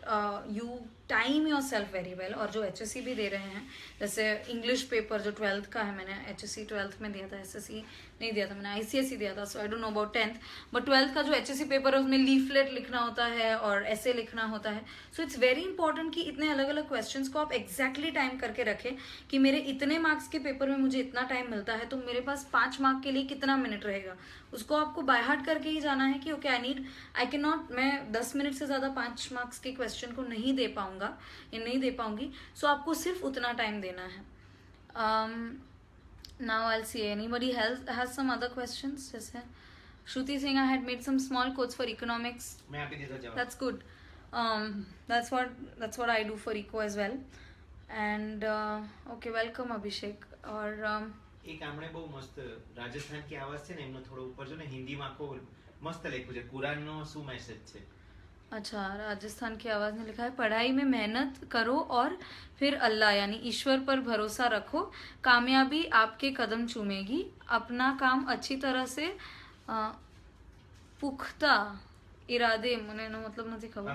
you time your self very well. और जो HSC भी दे रहे हैं, जैसे इंग्लिश पेपर जो 12th का है, मैंने HSC 12th में दिया था, SSC नहीं दिया था, मैंने ICSE दिया था, so I don't know about 10th, but 12th का जो HSC पेपर है उसमें लीफलेट लिखना होता है और ऐसे लिखना होता है। सो इट्स वेरी इंपॉर्टेंट कि इतने अलग अलग क्वेश्चंस को आप एग्जैक्टली टाइम करके रखें कि मेरे इतने मार्क्स के पेपर में मुझे इतना टाइम मिलता है, तो मेरे पास 5 मार्क के लिए कितना मिनट रहेगा, उसको आपको बाय हार्ट करके ही जाना है कि ओके आई कैन नॉट, मैं 10 मिनट से ज़्यादा 5 मार्क्स के क्वेश्चन को नहीं दे पाऊंगा या नहीं दे पाऊंगी, सो आपको सिर्फ उतना टाइम देना है। Now I'll see anybody has some other questions. जैसे Shruti Singh, I had made some small quotes for economics. मैं आपके देता जवाब। That's good. That's what I do for eco as well. And okay, welcome Abhishek. और એક આમણે બહુ મસ્ત રાજસ્થાન की आवाज છે ને એમનો થોડો ઉપર જો ને હિન્દીમાં આખો મસ્ત લખ્યું છે કુરાનનો શું મેસેજ છે। अच्छा, राजस्थान की आवाज़ ने लिखा है, पढ़ाई में मेहनत करो और फिर अल्लाह यानी ईश्वर पर भरोसा रखो, कामयाबी आपके कदम चूमेगी, अपना काम अच्छी तरह से पुख्ता इरादे, मैंने मतलब नहीं खबर,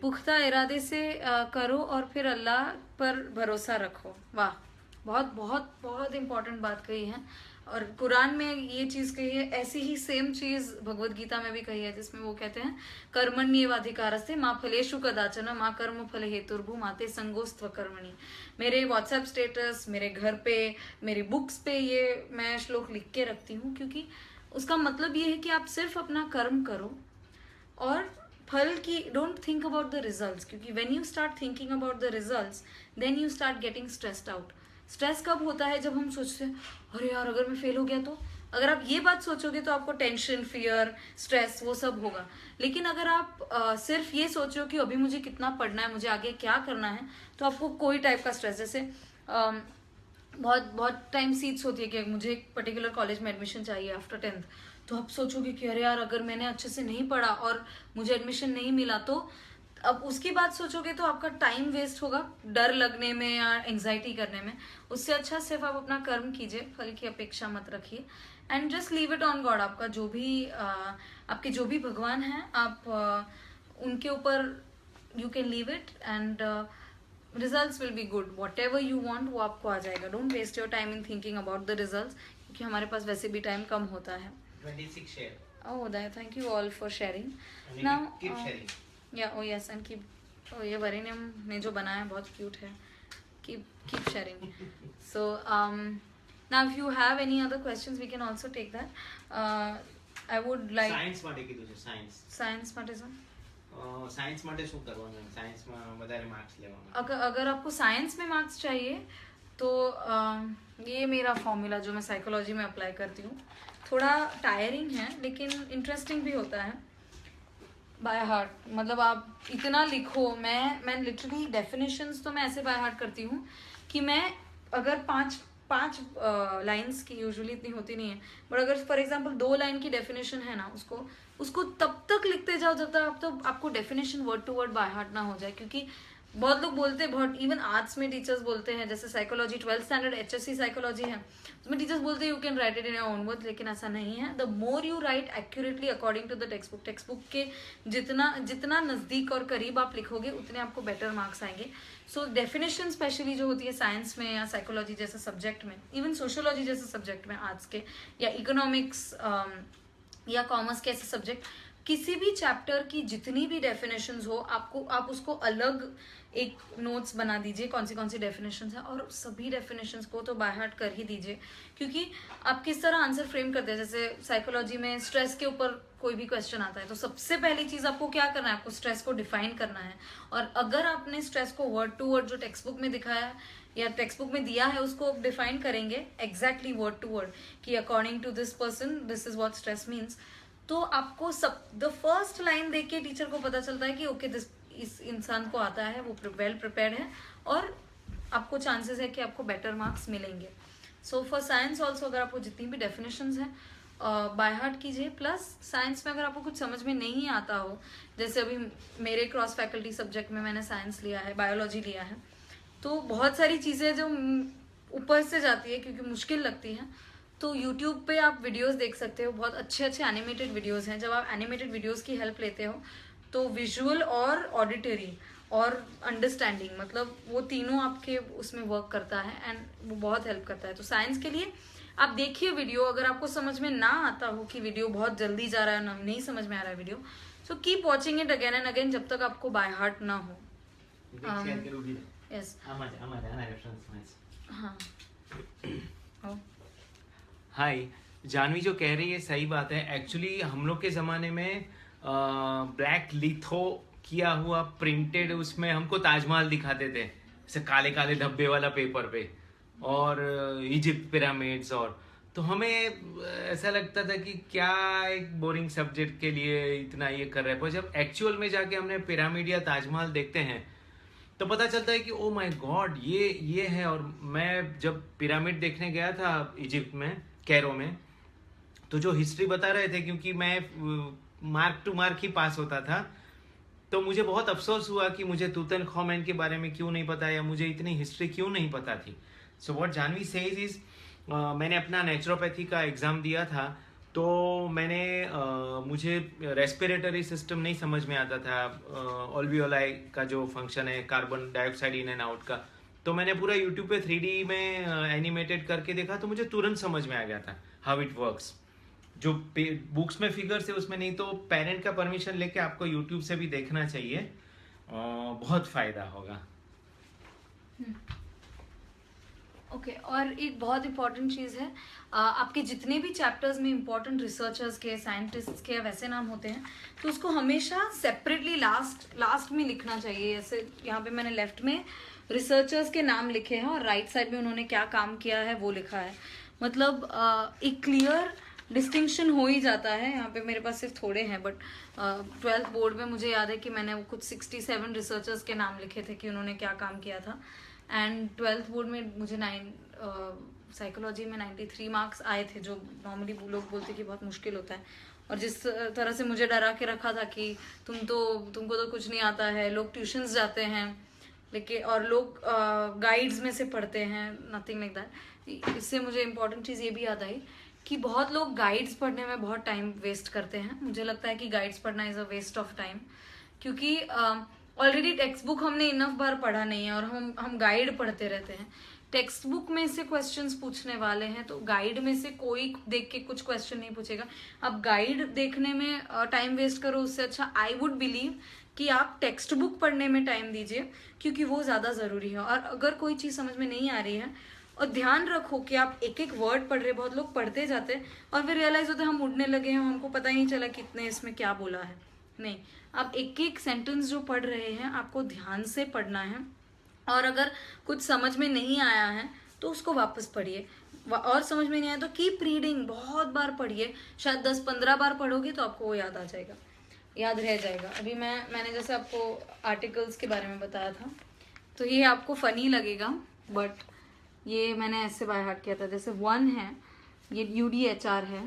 पुख्ता इरादे से करो और फिर अल्लाह पर भरोसा रखो। वाह, बहुत बहुत बहुत इम्पोर्टेंट बात कही है। और कुरान में ये चीज कही है, ऐसी ही सेम चीज भगवत गीता में भी कही है, जिसमें वो कहते हैं कर्मण्येवाधिकारस्ते माँ फलेषु कदाचन माँ कर्म फल हेतुर्भु माते संगोस्त्व कर्मणि। मेरे व्हाट्सएप स्टेटस, मेरे घर पे, मेरी बुक्स पे ये मैं श्लोक लिख के रखती हूँ, क्योंकि उसका मतलब ये है कि आप सिर्फ अपना कर्म करो और फल की don't think about the results, क्योंकि when you start thinking about the results then you start getting stressed out. Stress कब होता है? जब हम सोचते हैं अरे यार अगर मैं फेल हो गया तो। अगर आप ये बात सोचोगे तो आपको टेंशन, फियर, स्ट्रेस वो सब होगा। लेकिन अगर आप सिर्फ ये सोचो कि अभी मुझे कितना पढ़ना है, मुझे आगे क्या करना है, तो आपको कोई टाइप का स्ट्रेस, जैसे बहुत बहुत टाइम सीट्स होती है कि मुझे एक पर्टिकुलर कॉलेज में एडमिशन चाहिए आफ्टर 10th, तो आप सोचोगे कि अरे यार अगर मैंने अच्छे से नहीं पढ़ा और मुझे एडमिशन नहीं मिला तो, अब उसकी बात सोचोगे तो आपका टाइम वेस्ट होगा डर लगने में या एंजाइटी करने में। उससे अच्छा सिर्फ आप अपना कर्म कीजिए, फल की अपेक्षा मत रखिए, and just leave it on God. आपका जो भी आपके जो भी भगवान हैं, आप उनके ऊपर you can leave it and results will be good. Whatever you want वो आपको आ जाएगा। Don't waste your time in thinking about the results, क्योंकि हमारे पास वैसे भी टाइम कम होता है। 26 share. Oh, that, thank you all for sharing. And you Now, keep sharing. Yeah, oh yes, and keep. Oh, ये वरीनियम ने जो बनाया है बहुत क्यूट है. Keep sharing. So now if you have any other questions, we can also take that. I would like. Science માટે કીધું છે. Science માટે શું? સાયન્સ માટે શું કરવાનું? સાયન્સમાં વધારે માર્ક્સ લેવાના. अगर आपको साइंस में मार्क्स चाहिए तो ये मेरा फॉर्मूला जो मैं साइकोलॉजी में अप्लाई करती हूँ, थोड़ा टायरिंग है लेकिन इंटरेस्टिंग भी होता है। बाय हार्ट, मतलब आप इतना लिखो। मैं लिटरली डेफिनेशंस तो मैं ऐसे बाय हार्ट करती हूँ कि मैं अगर पांच लाइंस की, यूजुअली इतनी होती नहीं है, बट अगर फॉर एग्जांपल 2 लाइन की डेफिनेशन है ना, उसको तब तक लिखते जाओ जब तक आपको definition word to word by heart ना हो जाए। क्योंकि बहुत लोग बोलते हैं, बहुत इवन आर्ट्स में टीचर्स बोलते हैं, जैसे psychology 12th standard HSC psychology है, उसमें टीचर्स बोलते हैं you can write it in your own words, लेकिन ऐसा नहीं है। The more you write accurately according to the textbook के जितना नज़दीक और करीब आप लिखोगे उतने आपको बेटर मार्क्स आएंगे। सो डेफिनेशन स्पेशली जो होती है साइंस में या साइकोलॉजी जैसे सब्जेक्ट में, इवन सोशियोलॉजी जैसे सब्जेक्ट में आर्ट्स के, या इकोनॉमिक्स या कॉमर्स के ऐसे सब्जेक्ट, किसी भी चैप्टर की जितनी भी डेफिनेशंस हो, आप उसको अलग एक नोट्स बना दीजिए कौन सी डेफिनेशंस है, और सभी डेफिनेशंस को तो बाय हार्ट कर ही दीजिए। क्योंकि आप किस तरह आंसर फ्रेम करते हैं, जैसे साइकोलॉजी में स्ट्रेस के ऊपर कोई भी क्वेश्चन आता है तो सबसे पहली चीज आपको क्या करना है, आपको स्ट्रेस को डिफाइन करना है। और अगर आपने स्ट्रेस को वर्ड टू वर्ड जो टेक्स्ट बुक में दिखाया है या टेक्स्ट बुक में दिया है उसको डिफाइन करेंगे एग्जैक्टली वर्ड टू वर्ड कि according to this person this is what stress means, तो आपको द फर्स्ट लाइन देख के टीचर को पता चलता है कि ओके इस इंसान को आता है, वो वेल प्रिपेयर्ड है, और आपको चांसेस है कि आपको बेटर मार्क्स मिलेंगे। सो फॉर साइंस ऑल्सो अगर आपको जितनी भी डेफिनेशंस हैं बाय हार्ट कीजिए। प्लस साइंस में अगर आपको कुछ समझ में नहीं आता हो, जैसे अभी मेरे क्रॉस फैकल्टी सब्जेक्ट में मैंने साइंस लिया है, बायोलॉजी लिया है, तो बहुत सारी चीज़ें जो ऊपर से जाती है क्योंकि मुश्किल लगती है, तो YouTube पे आप वीडियोस देख सकते हो, बहुत अच्छे एनिमेटेड वीडियोस हैं। जब आप एनिमेटेड वीडियोस की हेल्प लेते हो तो विजुअल और ऑडिटरी और अंडरस्टैंडिंग, मतलब वो तीनों आपके उसमें वर्क करता है एंड वो बहुत हेल्प करता है। तो साइंस के लिए आप देखिए वीडियो, अगर आपको समझ में ना आता हो कि वीडियो बहुत जल्दी जा रहा है, नहीं समझ में आ रहा है video, so keep watching it again and again जब तक आपको बाय हार्ट ना हो। यस, हाँ, हाय, जानवी जो कह रही है सही बात है। एक्चुअली हम लोग के ज़माने में ब्लैक लिथो किया हुआ प्रिंटेड उसमें हमको ताजमहल दिखाते थे, जैसे काले काले धब्बे वाला पेपर पे, और इजिप्ट पिरामिड्स, और तो हमें ऐसा लगता था कि क्या एक बोरिंग सब्जेक्ट के लिए इतना ये कर रहे हैं। पर जब एक्चुअल में जाके हमने पिरामिड या ताजमहल देखते हैं तो पता चलता है कि ओ माय गॉड ये है। और मैं जब पिरामिड देखने गया था इजिप्ट में, कैरो में, तो जो हिस्ट्री बता रहे थे, क्योंकि मैं मार्क टू मार्क ही पास होता था, तो मुझे बहुत अफसोस हुआ कि मुझे तूतनखामेन के बारे में क्यों नहीं पता या मुझे इतनी हिस्ट्री क्यों नहीं पता थी। So what Janhvi says is, मैंने अपना नेचुरोपैथी का एग्ज़ाम दिया था, तो मैंने मुझे रेस्पिरेटरी सिस्टम नहीं समझ में आता था, ऑल्वियोलाई का जो फंक्शन है carbon dioxide in and out का, तो मैंने पूरा यूट्यूब पे 3D में एनिमेटेड करके देखा, तो मुझे तुरंत समझ में आ गया था हाउ इट वर्क्स। जो बुक्स में फिगर्स है उसमें नहीं, तो पेरेंट का परमिशन लेके आपको यूट्यूब से भी देखना चाहिए, बहुत फायदा होगा। ओके और एक बहुत इंपॉर्टेंट चीज़ है, आपके जितने भी चैप्टर्स में इंपॉर्टेंट रिसर्चर्स के, साइंटिस्ट्स के वैसे नाम होते हैं, तो उसको हमेशा सेपरेटली लास्ट में लिखना चाहिए। जैसे यहाँ पे मैंने लेफ्ट में रिसर्चर्स के नाम लिखे हैं और राइट साइड में उन्होंने क्या काम किया है वो लिखा है। मतलब एक क्लियर डिस्टिंक्शन हो ही जाता है। यहाँ पे मेरे पास सिर्फ थोड़े हैं, बट 12th बोर्ड में मुझे याद है कि मैंने वो कुछ 67 रिसर्चर्स के नाम लिखे थे कि उन्होंने क्या काम किया था। एंड 12th बोर्ड में मुझे साइकोलॉजी में 93 मार्क्स आए थे, जो नॉर्मली लोग बोलते कि बहुत मुश्किल होता है। और जिस तरह से मुझे डरा के रखा था कि तुमको तो कुछ नहीं आता है, लोग ट्यूशन्स जाते हैं लेकिन और लोग गाइड्स में से पढ़ते हैं, नथिंग लाइक दैट। इससे मुझे इम्पोर्टेंट चीज़ ये भी याद आई कि बहुत लोग गाइड्स पढ़ने में बहुत टाइम वेस्ट करते हैं। मुझे लगता है कि गाइड्स पढ़ना is a waste of time, क्योंकि ऑलरेडी टेक्स्ट बुक हमने इनफ बार पढ़ा नहीं है और हम गाइड पढ़ते रहते हैं। टेक्स्ट बुक में से क्वेश्चंस पूछने वाले हैं, तो गाइड में से कोई देख के कुछ क्वेश्चन नहीं पूछेगा। अब गाइड देखने में टाइम वेस्ट करो, उससे अच्छा आई वुड बिलीव कि आप टेक्स्ट बुक पढ़ने में टाइम दीजिए, क्योंकि वो ज़्यादा ज़रूरी है। और अगर कोई चीज़ समझ में नहीं आ रही है, और ध्यान रखो कि आप एक एक वर्ड पढ़ रहे, बहुत लोग पढ़ते जाते हैं और फिर रियलाइज होते हैं हम उड़ने लगे हैं, हमको पता ही नहीं चला कितने इसमें क्या बोला है। नहीं, आप एक एक सेंटेंस जो पढ़ रहे हैं आपको ध्यान से पढ़ना है, और अगर कुछ समझ में नहीं आया है तो उसको वापस पढ़िए, और समझ में नहीं आया तो कीप रीडिंग, बहुत बार पढ़िए, शायद 10-15 बार पढ़ोगे तो आपको वो याद आ जाएगा, याद रह जाएगा। अभी मैंने जैसे आपको आर्टिकल्स के बारे में बताया था, तो ये आपको फनी लगेगा, बट ये मैंने ऐसे बाय हार्ट किया था। जैसे 1 है, ये UDHR है।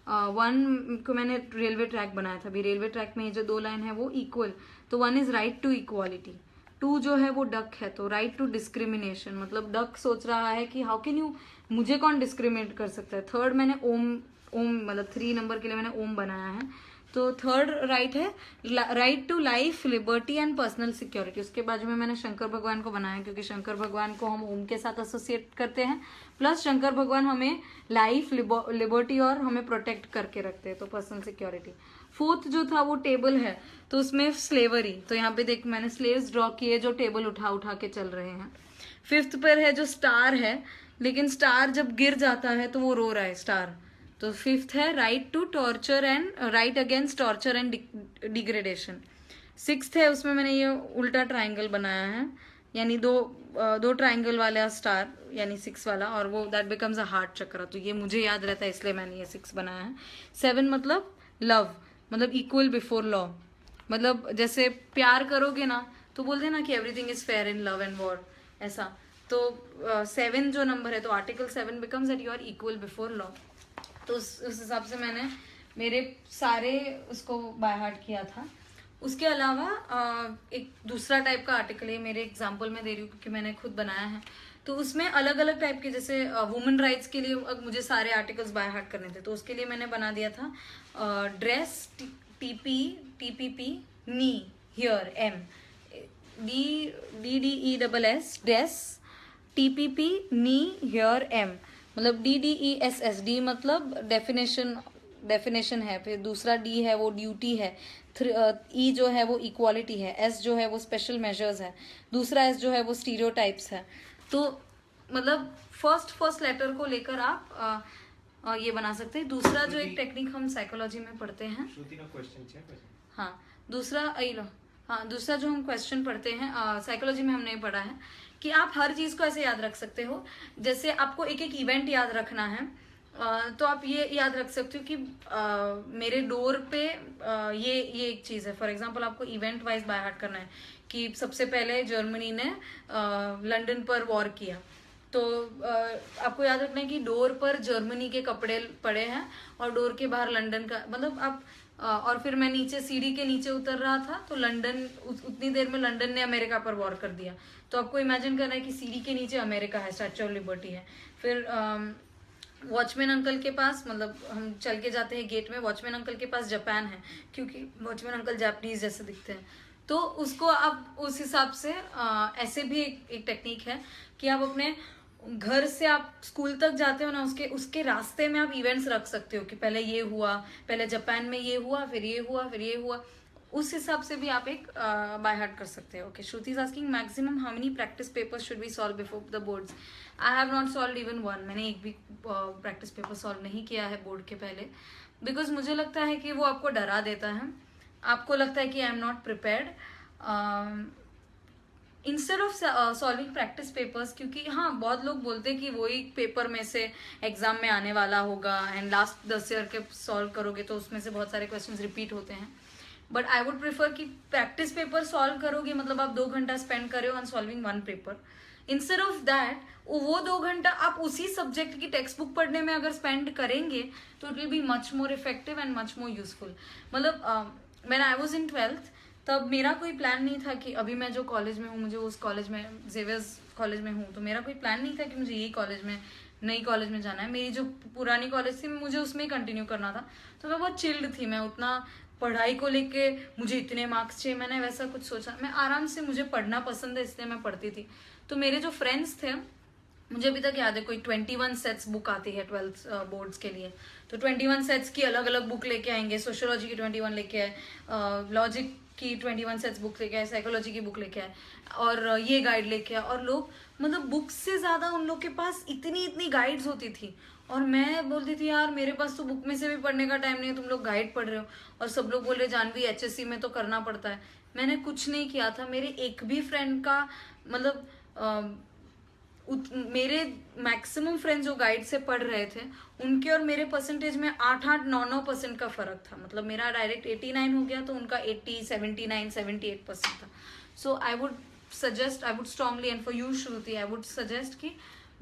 1 को मैंने रेलवे ट्रैक बनाया था। अभी रेलवे ट्रैक में ये जो 2 लाइन है वो इक्वल, तो 1 इज राइट टू इक्वालिटी। 2 जो है वो डक है, तो राइट टू डिस्क्रिमिनेशन, मतलब डक सोच रहा है कि हाउ कैन यू, मुझे कौन डिस्क्रिमिनेट कर सकता है। 3rd मैंने ओम मतलब 3 नंबर के लिए मैंने ओम बनाया है, तो 3rd राइट है right to life, liberty and personal security. उसके बाजू में मैंने शंकर भगवान को बनाया, क्योंकि शंकर भगवान को हम ओम के साथ एसोसिएट करते हैं, प्लस शंकर भगवान हमें लाइफ, लिबर्टी और हमें प्रोटेक्ट करके रखते हैं, तो पर्सनल सिक्योरिटी। 4th जो था वो टेबल है, तो उसमें स्लेवरी, तो यहाँ पे देख मैंने स्लेव्स ड्रॉ किए जो टेबल उठा के चल रहे हैं। 5th पर है जो स्टार है, लेकिन स्टार जब गिर जाता है तो वो रो रहा है स्टार, तो 5th है right to torture and right against torture and degradation. 6th है, उसमें मैंने ये उल्टा ट्राइंगल बनाया है, यानी दो ट्राइंगल वाला स्टार, यानी 6 वाला, और वो दैट बिकम्स अ हार्ट चक्र, तो ये मुझे याद रहता है इसलिए मैंने ये 6 बनाया है। 7 मतलब लव, मतलब इक्वल बिफोर लॉ, मतलब जैसे प्यार करोगे ना तो बोलते हैं ना कि everything is fair in love and war, ऐसा। तो 7 जो नंबर है, तो article 7 becomes that you are equal before law. तो उस हिसाब से मैंने मेरे सारे उसको बाय हार्ट किया था। उसके अलावा एक दूसरा टाइप का आर्टिकल है, मेरे एग्जाम्पल में दे रही हूँ क्योंकि मैंने खुद बनाया है, तो उसमें अलग अलग टाइप के, जैसे वुमेन राइट्स के लिए मुझे सारे आर्टिकल्स बाय हार्ट करने थे, तो उसके लिए मैंने बना दिया था dress, TPP, knee, here, M, DDESS, dress, TPP, knee, here, M, मतलब DDESS, D मतलब डेफिनेशन है, फिर दूसरा D है वो ड्यूटी है, E जो है वो इक्वालिटी है, S जो है वो स्पेशल मेजर्स है, दूसरा S जो है वो स्टीरियोटाइप्स है। तो मतलब फर्स्ट लेटर को लेकर आप ये बना सकते हैं। दूसरा जो एक टेक्निक हम साइकोलॉजी में पढ़ते हैं, दूसरा जो हम क्वेश्चन पढ़ते हैं साइकोलॉजी में हमने पढ़ा है कि आप हर चीज़ को ऐसे याद रख सकते हो। जैसे आपको एक एक इवेंट याद रखना है, तो आप ये याद रख सकते हो कि मेरे डोर पे ये एक चीज़ है। फॉर एग्जांपल आपको इवेंट वाइज बाय हार्ट करना है कि सबसे पहले जर्मनी ने लंदन पर वॉर किया, तो आपको याद रखना है कि डोर पर जर्मनी के कपड़े पड़े हैं और डोर के बाहर लंदन का, मतलब आप और फिर मैं नीचे सीढ़ी के नीचे उतर रहा था तो लंदन, उतनी देर में लंदन ने अमेरिका पर वॉर कर दिया। तो आपको इमेजिन करना है कि सीढ़ी के नीचे अमेरिका है, स्टैच्यू ऑफ लिबर्टी है। फिर वॉचमैन अंकल के पास, मतलब हम चल के जाते हैं गेट में, वॉचमैन अंकल के पास जापान है क्योंकि वॉचमैन अंकल जापानीज जैसे दिखते हैं। तो उसको आप उस हिसाब से ऐसे भी एक टेक्निक है कि आप अपने घर से आप स्कूल तक जाते हो ना, उसके रास्ते में आप इवेंट्स रख सकते हो कि पहले ये हुआ, पहले जापान में ये हुआ, फिर ये हुआ, फिर ये हुआ। उस हिसाब से भी आप एक बाय हार्ट कर सकते हो। Okay, Shruti is asking maximum how many practice papers should be solve before the boards. I have not solve even one. मैंने एक भी प्रैक्टिस पेपर सॉल्व नहीं किया है बोर्ड के पहले, बिकॉज मुझे लगता है कि वो आपको डरा देता है। आपको लगता है कि I am not prepared instead of solving practice papers, क्योंकि हाँ बहुत लोग बोलते हैं कि वही पेपर में से एग्जाम में आने वाला होगा एंड लास्ट 10 ईयर के सॉल्व करोगे तो उसमें से बहुत सारे क्वेश्चंस रिपीट होते हैं। बट आई वुड प्रेफर कि प्रैक्टिस पेपर सॉल्व करोगे मतलब आप 2 घंटा स्पेंड करे on solving one paper, instead of that वो 2 घंटा आप उसी सब्जेक्ट की टेक्स्ट बुक पढ़ने में अगर स्पेंड करेंगे तो it will be much more effective and much more useful. मतलब when I was in 12th तब मेरा कोई प्लान नहीं था कि अभी मैं जो कॉलेज में हूँ, मुझे उस कॉलेज में जेवियर्स कॉलेज में हूँ, तो मेरा कोई प्लान नहीं था कि मुझे यही कॉलेज में नई कॉलेज में जाना है। मेरी जो पुरानी कॉलेज थी मुझे उसमें कंटिन्यू करना था, तो मैं बहुत चिल्ड थी। मैं उतना पढ़ाई को लेके मुझे इतने मार्क्स चाहिए मैंने वैसा कुछ सोचा, मैं आराम से, मुझे पढ़ना पसंद है इसलिए मैं पढ़ती थी। तो मेरे जो फ्रेंड्स थे, मुझे अभी तक याद है, कोई 21 सेट्स बुक आती है 12th बोर्ड्स के लिए, तो 21 सेट्स की अलग अलग बुक लेके आएंगे। सोशियोलॉजी की 21 लेके आए, लॉजिक की 21 सेट्स बुक लेके आए, साइकोलॉजी की बुक लेके आए और ये गाइड लेके आए। और लोग मतलब बुक से ज़्यादा उन लोग के पास इतनी गाइड्स होती थी, और मैं बोलती थी यार मेरे पास तो बुक में से भी पढ़ने का टाइम नहीं है, तुम लोग गाइड पढ़ रहे हो। और सब लोग बोल रहे जानवी HSC में तो करना पड़ता है। मैंने कुछ नहीं किया था। मेरे एक भी फ्रेंड का मतलब मेरे मैक्सिमम फ्रेंड्स जो गाइड से पढ़ रहे थे उनके और मेरे परसेंटेज में 8-8, 9-9% का फर्क था। मतलब मेरा डायरेक्ट 89 हो गया तो उनका 80, 79, 78% था। So I would suggest, I would strongly, and for you Shruti I would suggest कि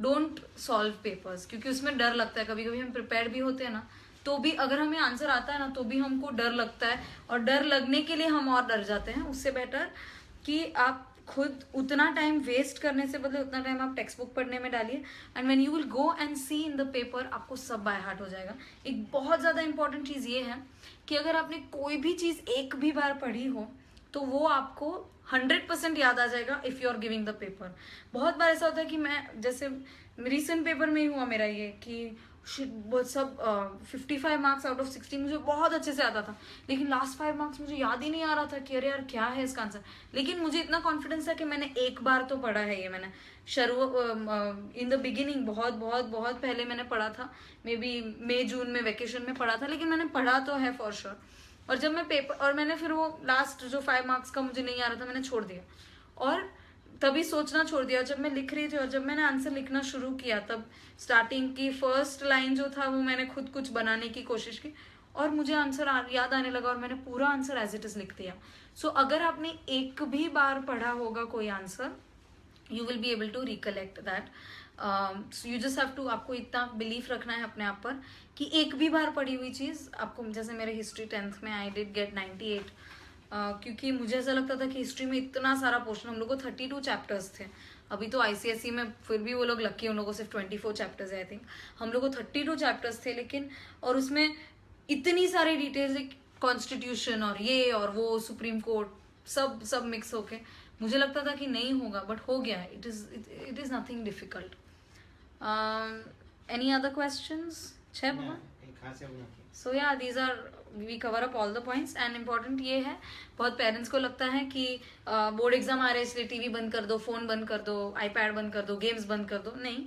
डोंट सॉल्व पेपर्स, क्योंकि उसमें डर लगता है। कभी कभी हम प्रिपेयर भी होते हैं ना, तो भी अगर हमें आंसर आता है ना तो भी हमको डर लगता है, और डर लगने के लिए हम और डर जाते हैं। उससे बेटर कि आप खुद उतना टाइम वेस्ट करने से बदले उतना टाइम आप टेक्स्ट बुक पढ़ने में डालिए, and when you will go and see in the paper आपको सब बाय हार्ट हो जाएगा। एक बहुत ज़्यादा इंपॉर्टेंट चीज़ ये है कि अगर आपने कोई भी चीज़ एक भी बार पढ़ी हो तो वो आपको 100% याद आ जाएगा if you are giving the paper. बहुत बार ऐसा होता है कि मैं, जैसे रिसेंट पेपर में ही हुआ मेरा ये कि सब 55 मार्क्स आउट ऑफ 60 मुझे बहुत अच्छे से आता था, लेकिन लास्ट 5 मार्क्स मुझे याद ही नहीं आ रहा था कि अरे यार क्या है इसका आंसर। लेकिन मुझे इतना कॉन्फिडेंस था कि मैंने एक बार तो पढ़ा है ये। मैंने इन द बिगिनिंग बहुत बहुत बहुत पहले मैंने पढ़ा था, मे बी मई जून में वैकेशन में पढ़ा था, लेकिन मैंने पढ़ा तो है फॉर श्योर। और जब मैं पेपर, और मैंने फिर वो लास्ट जो 5 मार्क्स का मुझे नहीं आ रहा था मैंने छोड़ दिया, और तभी सोचना छोड़ दिया। जब मैं लिख रही थी और जब मैंने आंसर लिखना शुरू किया तब स्टार्टिंग की फर्स्ट लाइन जो था वो मैंने खुद कुछ बनाने की कोशिश की और मुझे आंसर याद आने लगा और मैंने पूरा आंसर एज इट इज लिख दिया। सो अगर आपने एक भी बार पढ़ा होगा कोई answer, you will be able to recollect that. You just have to, आपको इतना बिलीफ रखना है अपने आप पर कि एक भी बार पढ़ी हुई चीज़ आपको, जैसे मेरे हिस्ट्री 10th में आई डिड गेट 98, क्योंकि मुझे ऐसा लगता था कि हिस्ट्री में इतना सारा पोर्शन, हम लोग को 32 चैप्टर्स थे। अभी तो ICSE में फिर भी वो लोग लकी, उन लोगों को सिर्फ 24 चैप्टर्स है आई थिंक, हम लोग को 32 चैप्टर्स थे। लेकिन और उसमें इतनी सारी डिटेल्स, कॉन्स्टिट्यूशन और ये और वो, सुप्रीम कोर्ट, सब मिक्स होके मुझे लगता था कि नहीं होगा, बट हो गया। It is nothing difficult. Any other questions? छह बाबा? So yeah these are, we cover up all the points. And important ये है, बहुत पेरेंट्स को लगता है कि बोर्ड एग्जाम आ रहे हैं इसलिए टीवी बंद कर दो, फोन बंद कर दो, आईपैड बंद कर दो, गेम्स बंद कर दो। नहीं,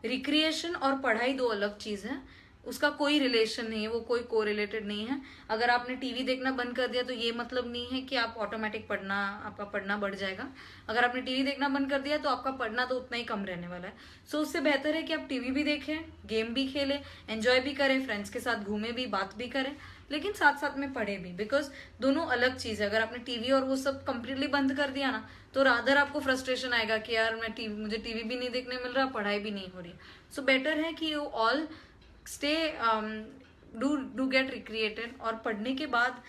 रिक्रिएशन और पढ़ाई 2 अलग चीज़ है, उसका कोई रिलेशन नहीं है, वो कोई कोरिलेटेड नहीं है। अगर आपने टीवी देखना बंद कर दिया तो ये मतलब नहीं है कि आप ऑटोमेटिक आपका पढ़ना बढ़ जाएगा। अगर आपने टीवी देखना बंद कर दिया तो आपका पढ़ना तो उतना ही कम रहने वाला है। सो उससे बेहतर है कि आप टीवी भी देखें, गेम भी खेलें, एंजॉय भी करें, फ्रेंड्स के साथ घूमें भी, बात भी करें, लेकिन साथ साथ में पढ़े भी, बिकॉज दोनों अलग चीज़ है। अगर आपने टीवी और वो सब कंप्लीटली बंद कर दिया ना तो रादर आपको फ्रस्ट्रेशन आएगा कि यार मुझे टीवी भी नहीं देखने मिल रहा, पढ़ाई भी नहीं हो रही। सो बेटर है कि you all stay do get recreated. और पढ़ने के बाद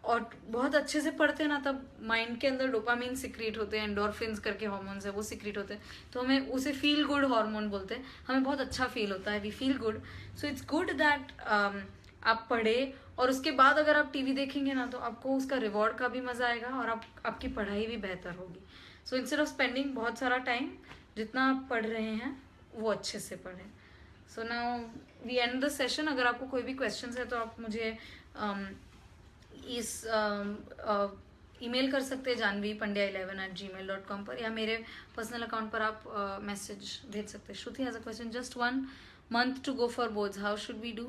और बहुत अच्छे से पढ़ते हैं ना, तब माइंड के अंदर डोपामिन सिक्रीट होते हैं, एंडोर्फिन्स करके हार्मोन्स है वो सिक्रीट होते हैं, तो हमें उसे फील गुड हार्मोन बोलते हैं। हमें बहुत अच्छा फील होता है, we feel good. So it's good that आप पढ़े और उसके बाद अगर आप टीवी देखेंगे ना तो आपको उसका रिवॉर्ड का भी मजा आएगा और आपकी पढ़ाई भी बेहतर होगी. सो इंस्टेड ऑफ स्पेंडिंग बहुत सारा टाइम, जितना आप पढ़ रहे हैं वो अच्छे से पढ़ें. So now we end the session. अगर आपको कोई भी क्वेश्चंस है तो आप मुझे इस ईमेल कर सकते हैं janvipandia11@gmail.com पर, या मेरे पर्सनल अकाउंट पर आप मैसेज भेज सकते हैं. Shruti has a question. Just 1 month to go for boards. How should we do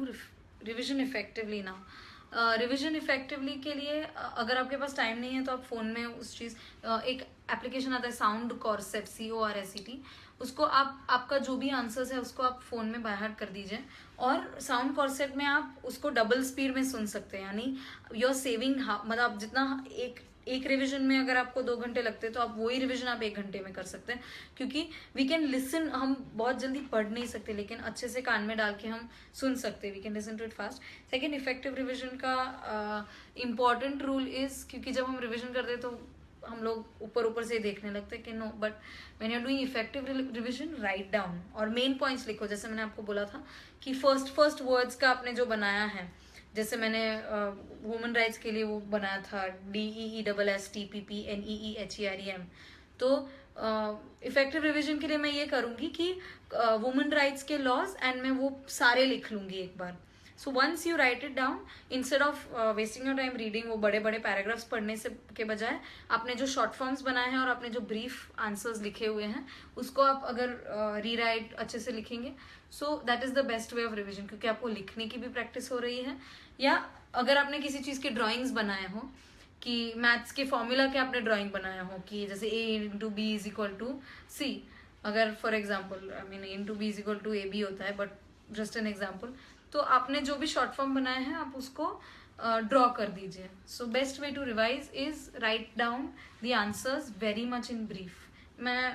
revision effectively now? Revision effectively के लिए अगर आपके पास टाइम नहीं है तो आप फ़ोन में उस चीज़ एक एप्लीकेशन आता है साउंड कॉर्सेट, CORSET, उसको आपका जो भी आंसर्स है उसको आप फ़ोन में बाय हार्ट कर दीजिए. और साउंड कॉर्सेट में आप उसको डबल स्पीड में सुन सकते हैं, यानी यू आर सेविंग, मतलब आप जितना एक रिवीजन में अगर आपको 2 घंटे लगते हैं तो आप वही रिवीजन आप 1 घंटे में कर सकते हैं. क्योंकि वी कैन लिसन, हम बहुत जल्दी पढ़ नहीं सकते लेकिन अच्छे से कान में डाल के हम सुन सकते हैं. We can listen to it fast. Second, effective revision का इम्पॉर्टेंट रूल इज, क्योंकि जब हम रिवीजन करते हैं तो हम लोग ऊपर से ही देखने लगते हैं कि no, but when you are doing effective revision, write down और मेन पॉइंट्स लिखो. जैसे मैंने आपको बोला था कि फर्स्ट वर्ड्स का आपने जो बनाया है, जैसे मैंने वुमेन राइट्स के लिए वो बनाया था DEESSTPPNEEHEREM. तो इफेक्टिव रिवीजन के लिए मैं ये करूँगी कि वुमेन राइट्स के लॉज एंड मैं वो सारे लिख लूँगी एक बार. So once you write it down, instead of wasting your time reading वो बड़े बड़े पैराग्राफ्स पढ़ने से के बजाय आपने जो शॉर्ट फॉर्म्स बनाए हैं और आपने जो ब्रीफ आंसर्स लिखे हुए हैं उसको आप अगर रीराइट अच्छे से लिखेंगे, so that is the best way of revision. क्योंकि आपको लिखने की भी प्रैक्टिस हो रही है, या अगर आपने किसी चीज़ के ड्राइंग्स बनाए हो, कि मैथ्स के फॉर्मूला के आपने ड्राइंग बनाया हो कि जैसे A/B=C, अगर for example I mean A/B=AB होता है, बट जस्ट एन एग्जाम्पल, तो आपने जो भी शॉर्ट फॉर्म बनाए हैं आप उसको ड्रॉ कर दीजिए. So best way to revise is write down the answers very much in brief. मैं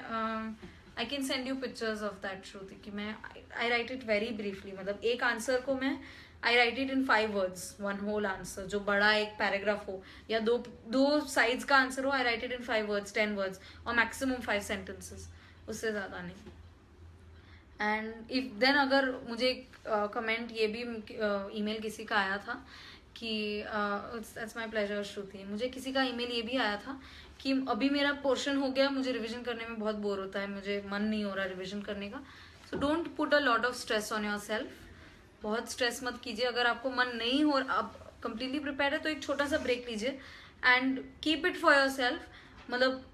I can send you pictures of that, Shruti, कि मैं I write it very briefly. मतलब एक आंसर को मैं I write it in 5 words, 1 whole answer, जो बड़ा एक पैराग्राफ हो या दो साइड्स का आंसर हो, I write it in 5 words, 10 words और मैक्सिमम 5 sentences, उससे ज़्यादा नहीं. एंड इफ देन अगर मुझे कमेंट ये भी ईमेल किसी का आया था कि इट्स माय प्लेजर श्रुति, मुझे किसी का ईमेल ये भी आया था कि अभी मेरा पोर्शन हो गया, मुझे रिवीजन करने में बहुत बोर होता है, मुझे मन नहीं हो रहा रिवीजन करने का. So don't put a lot of stress on your self. बहुत स्ट्रेस मत कीजिए. अगर आपको मन नहीं हो, आप कंप्लीटली प्रिपेयर है तो एक छोटा सा ब्रेक लीजिए and keep it for your self. मतलब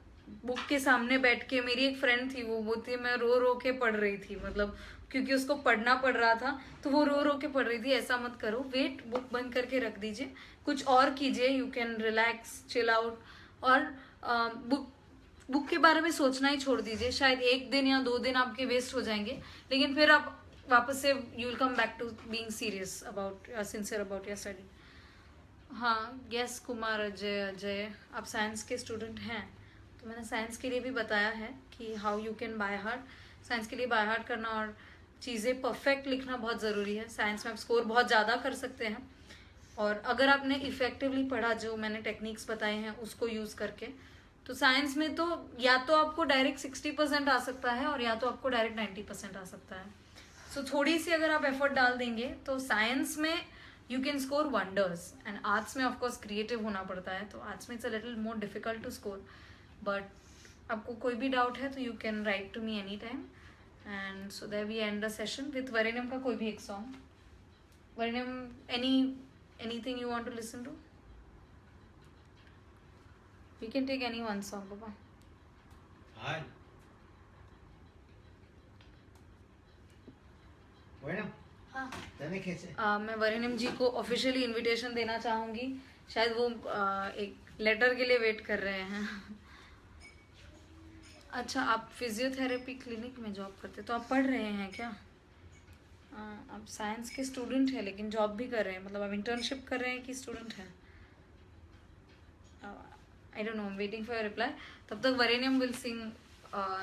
बुक के सामने बैठ के, मेरी एक फ्रेंड थी, वो बोलती है मैं रो के पढ़ रही थी, मतलब क्योंकि उसको पढ़ना पड़ रहा था तो वो रो के पढ़ रही थी. ऐसा मत करो. वेट, बुक बंद करके रख दीजिए, कुछ और कीजिए. You can relax, chill out, और बुक के बारे में सोचना ही छोड़ दीजिए. शायद 1 दिन या 2 दिन आपके वेस्ट हो जाएंगे, लेकिन फिर आप वापस से you will come back to being serious about, sincere about your study. हाँ, यस कुमार अजय, आप साइंस के स्टूडेंट हैं तो मैंने साइंस के लिए भी बताया है कि how you can by heart. Science के लिए बाय हार्ट करना और चीज़ें परफेक्ट लिखना बहुत ज़रूरी है. साइंस में आप स्कोर बहुत ज़्यादा कर सकते हैं, और अगर आपने इफेक्टिवली पढ़ा, जो मैंने टेक्निक्स बताए हैं उसको यूज़ करके, तो साइंस में तो या तो आपको डायरेक्ट 60% आ सकता है और या तो आपको डायरेक्ट 90% आ सकता है. सो थोड़ी सी अगर आप एफर्ट डाल देंगे तो साइंस में you can score wonders. And arts में ऑफकोर्स क्रिएटिव होना पड़ता है, तो आर्ट्स में it's a little more difficult to score. But आपको कोई भी डाउट है तो you can write to me any time. And so that we end the session with Varenyam का कोई भी एक song. Varenyam, anything you want to listen to? We can take any one song बाबा. हाय वरेण्यम, हाँ. तने कैसे? मैं वरेण्यम जी को ऑफिशियली इनविटेशन देना चाहूँगी. शायद वो एक लेटर के लिए वेट कर रहे हैं. अच्छा, आप फिजियोथेरेपी क्लिनिक में जॉब करते, तो आप पढ़ रहे हैं क्या? आप साइंस के स्टूडेंट हैं लेकिन जॉब भी कर रहे हैं, मतलब आप इंटर्नशिप कर रहे हैं कि स्टूडेंट हैं? I don't know, I am waiting for your reply. तब तक Varenyam will sing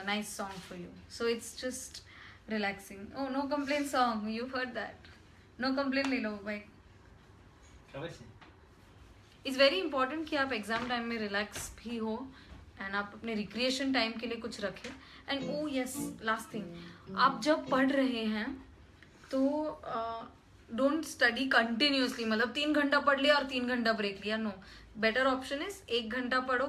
nice song for you. So it's just relaxing. Oh, no complaint song, you've heard that. No complaint ले लो भाई. खबर से It's very important कि आप एग्जाम टाइम में रिलैक्स भी हो एंड आप अपने रिक्रिएशन टाइम के लिए कुछ रखें. And O yes, last thing, आप जब पढ़ रहे हैं तो डोंट स्टडी कंटिन्यूसली, मतलब 3 घंटा पढ़ लिया और 3 घंटा ब्रेक लिया, नो. बेटर ऑप्शन इज 1 घंटा पढ़ो,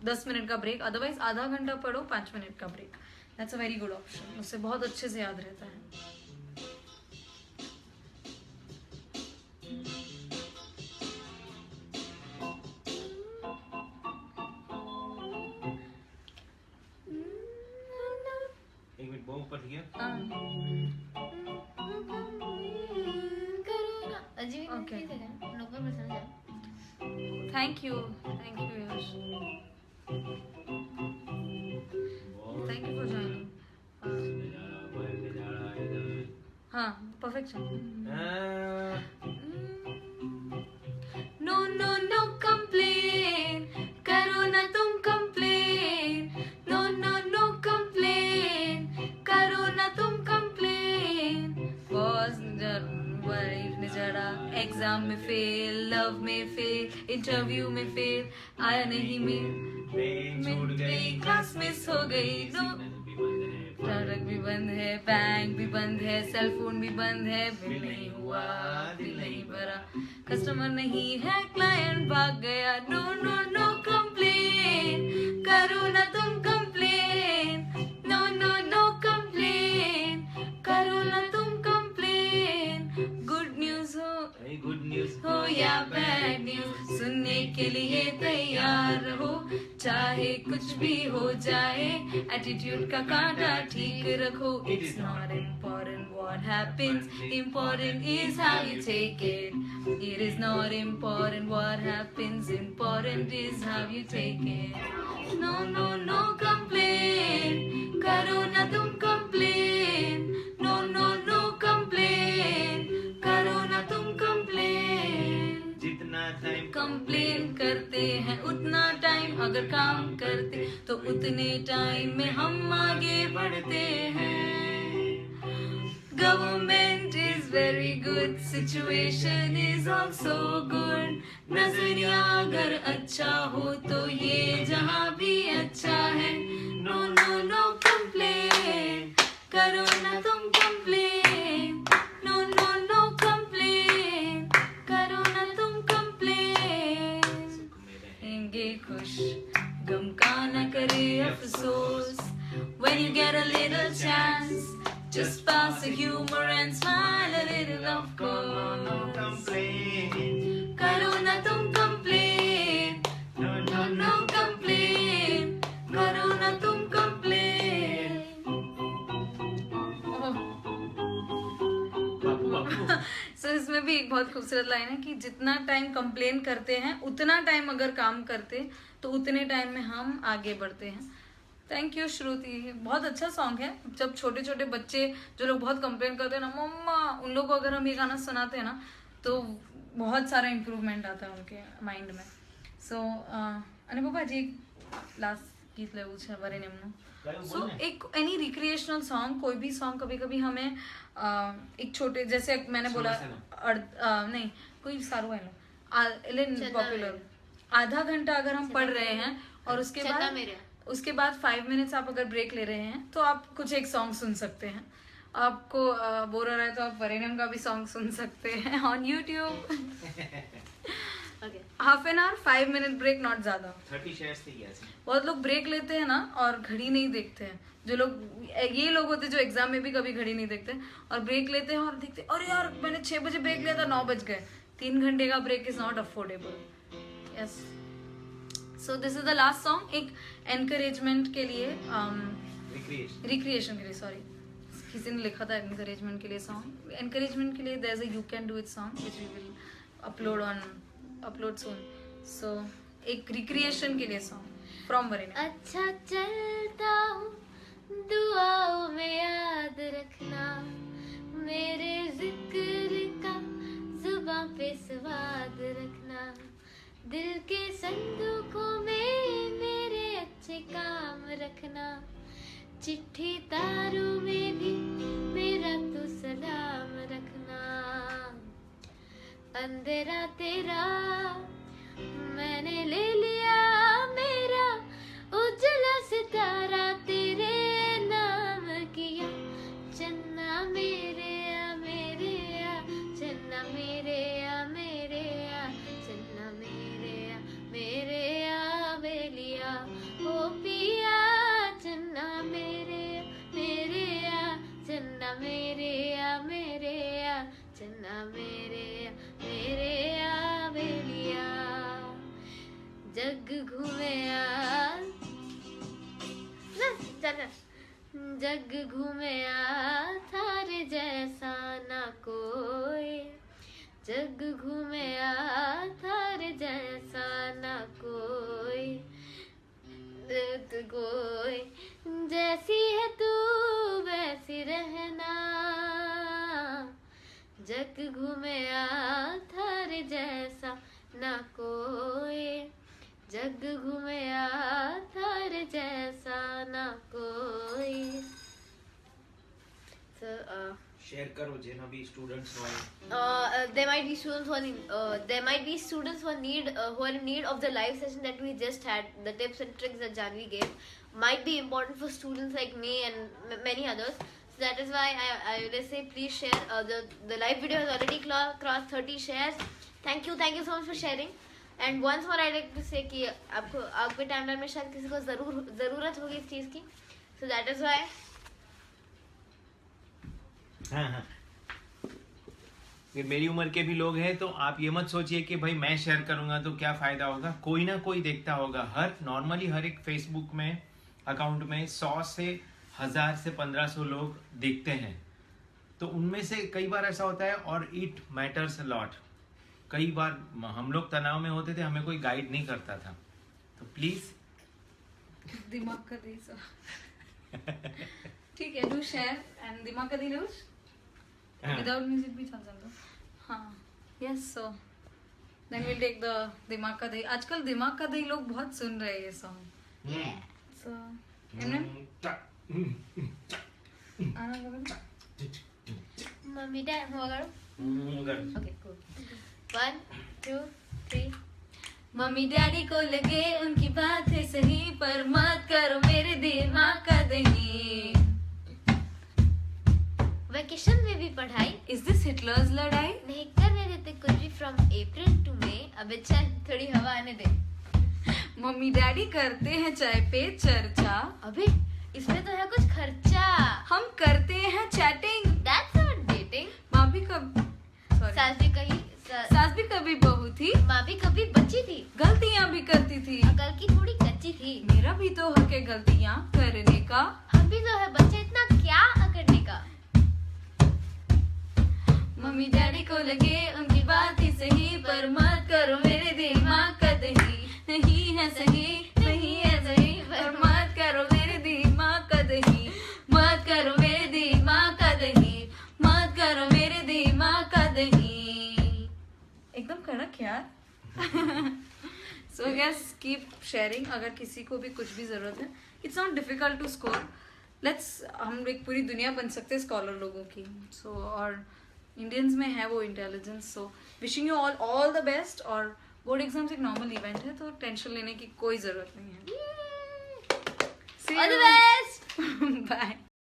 10 मिनट का ब्रेक, अदरवाइज आधा घंटा पढ़ो, 5 मिनट का break. That's a very good option, उससे बहुत अच्छे से याद रहता है. एक मिनट, बहुत ऊपर गया. अजीब Okay. नोबल पसंद है. Thank you Yash, thank you for joining. हाँ, perfect. No no no complain, करो ना तुम complain. No no no complain, करो ना तुम कंप्लेन. बॉस वाइफ ने जरा, एग्जाम में फेल, लव में फेल, इंटरव्यू में फेल, आया नहीं मेल, छूट गई, क्लास मिस हो गई, नो सड़क भी बंद है, बैंक भी बंद है, सेल फोन भी बंद है, बिल नहीं हुआ, दिल नहीं भरा, कस्टमर नहीं है, क्लाइंट भाग गया. नो नो नो कंप्लेन, करो ना तुम complain. No no no complain, करो ना तुम कंप्लेन. गुड न्यूज हो या बैड न्यूज, सुनने के लिए तैयार रहो, चाहे कुछ भी हो जाए, एटीट्यूड का कांटा ठीक रखो. It's not important what happens, important is how you take it. It is not important what happens, important is how you take it. No no no complain, करो ना तुम complain. No no no complain, करो ना तुम कंप्लेन. जितना टाइम कंप्लेन करते हैं उतना टाइम, अगर काम करते तो उतने टाइम में हम आगे बढ़ते हैं. Government is very good, situation is also good. नजरिया अगर अच्छा हो तो ये जहां भी अच्छा है. नो नो नो कंप्लेन, करो ना तुम complain. No no no complain, करो ना तुम कंप्लेन. रहेंगे खुश, गम का न करे अफसोस. When you get a little chance, just pass the humor and smile a little, of course. Complain, करो ना तुम complain. No No, no complain, करो ना तुम कंप्लेन. बापू बापू. सो इसमें भी एक बहुत खूबसूरत लाइन है कि जितना टाइम कंप्लेन करते हैं उतना टाइम अगर काम करते तो उतने टाइम में हम आगे बढ़ते हैं. थैंक यू श्रुति, बहुत अच्छा सॉन्ग है. जब छोटे छोटे बच्चे जो लोग बहुत कंप्लेन करते हैं ना मम्मा, उन लोग को अगर हम ये गाना सुनाते हैं ना तो बहुत सारा इम्प्रूवमेंट आता है उनके माइंड में. सो અને પપ્પાજી लास्ट गीत लेવું છે વરે નેમનું. सो एक एनी रिक्रिएशनल सॉन्ग, कोई भी सॉन्ग, कभी कभी हमें एक छोटे, जैसे मैंने बोला नहीं कोई सारू है ना पॉपुलर, आधा घंटा अगर हम पढ़ रहे हैं और उसके बाद 5 मिनट्स आप अगर ब्रेक ले रहे हैं तो आप कुछ एक सॉन्ग सुन सकते हैं. आपको बोर हो रहा है तो आप वरेनम का भी सॉन्ग सुन सकते हैं on YouTube. Half an hour 5 minute break, not ज्यादा. 30 शेयर्स થઈ ગયા છે. बहुत लोग ब्रेक लेते हैं ना और घड़ी नहीं देखते हैं. जो लोग, ये लोग होते हैं जो एग्जाम में भी कभी घड़ी नहीं देखते और ब्रेक लेते हैं और देखते हैं अरे यार मैंने 6 बजे ब्रेक लिया था 9 बज गए. 3 घंटे का break is not affordable. Yes, so this is the last song. एक एनकरेजमेंट के लिए, रिक्रिएशन के लिए, सॉरी किसी ने लिखा था एनकरेजमेंट के लिए सॉन्ग. एनकरेजमेंट के लिए there is a you can do it song which we will upload soon. So एक रिक्रिएशन के लिए सॉन्ग फ्रॉम वरेना. अच्छा चलता हूँ, दुआओं में याद रखना, मेरे जिक्र का जुबां पे स्वाद रखना, दिल के संदूकों में मेरे अच्छे काम रखना, चिट्ठी तारों में भी मेरा तो सलाम रखना, अंधेरा तेरा मैंने ले लिया मेरा, उजला सितारा तेरे नाम किया, चन्ना मेरे जग घूमया थारे जैसा ना कोई, जग घूमया थारे जैसा ना कोई, कोई जैसी है तू वैसी रहना, जग घूमया थारे जैसा ना कोई, जग घूमया थारे जैसा ना कोई. So, શેર કરો જેના બી સ્ટુડન્ટ્સ હોય. there might be students who are who are in need of the live session that we just had. The tips and tricks that Janvi gave might be important for students like me and many others. So that is why I will say please share. The live video has already crossed 30 shares. Thank you so much for sharing. And once more I like to say कि आपको आपके टाइमलाइन में शायद किसी को ज़रूरत होगी इस चीज़ की. So that is why. हाँ. मेरी उम्र के भी लोग हैं तो आप ये मत सोचिए कि भाई मैं शेयर करूंगा तो क्या फायदा होगा. कोई ना कोई देखता होगा. नॉर्मली हर एक फेसबुक में अकाउंट में 100 से 1000 से 1500 लोग देखते हैं. तो उनमें से कई बार ऐसा होता है और इट मैटर्स अ लॉट. कई बार हम लोग तनाव में होते थे, हमें कोई गाइड नहीं करता था. तो प्लीज दिमाग का दे सर. ठीक है, डू शेयर एंड दिमाग का दे रोज विदाउट म्यूजिक भी चल सकता. हाँ, yes. So then will take the दिमाग का दही. आजकल दिमाग का दही लोग बहुत सुन रहे हैं ये सॉन्ग. सो मम्मी डैड हुआ करो. Okay, cool. 1, 2, 3. मम्मी डैडी को लगे उनकी बात है सही, पर मत करो मेरे दिमाग का दही. वेकेशन में भी पढ़ाई, इज दिस हिटलर्स लड़ाई? नहीं करने देते कुछ भी फ्रॉम अप्रैल टू मई. अबे चल थोड़ी हवा आने दे. मम्मी डैडी करते हैं चाय पे चर्चा, अबे इसमें तो है कुछ खर्चा. हम करते हैं चैटिंग. That's not dating. माँ भी सास भी कभी बहू थी, माँ भी कभी बच्ची थी, गलतियाँ भी करती थी, अकल की थोड़ी कच्ची थी. मेरा भी तो हक है गलतियाँ करने का. हम भी तो है बच्चे, इतना क्या करने का. मम्मी डैडी को लगे उनकी बात ही सही, पर मत करो मेरे दिमाग का दही. नहीं है सही, नहीं है सही, पर मत करो मेरे दिमाग का दही. मत करो मेरे दिमाग का दही, मत करो मेरे दिमाग का दही. एकदम कड़क यार. So yes, keep sharing. अगर किसी को भी कुछ भी जरूरत है, it's not difficult to score. Let's हम एक पूरी दुनिया बन सकते हैं स्कॉलर लोगों की. सो और इंडियंस में है वो intelligence. So wishing you all the best. और बोर्ड एग्जाम्स एक नॉर्मल इवेंट है, तो टेंशन लेने की कोई जरूरत नहीं है. All the best. बाय.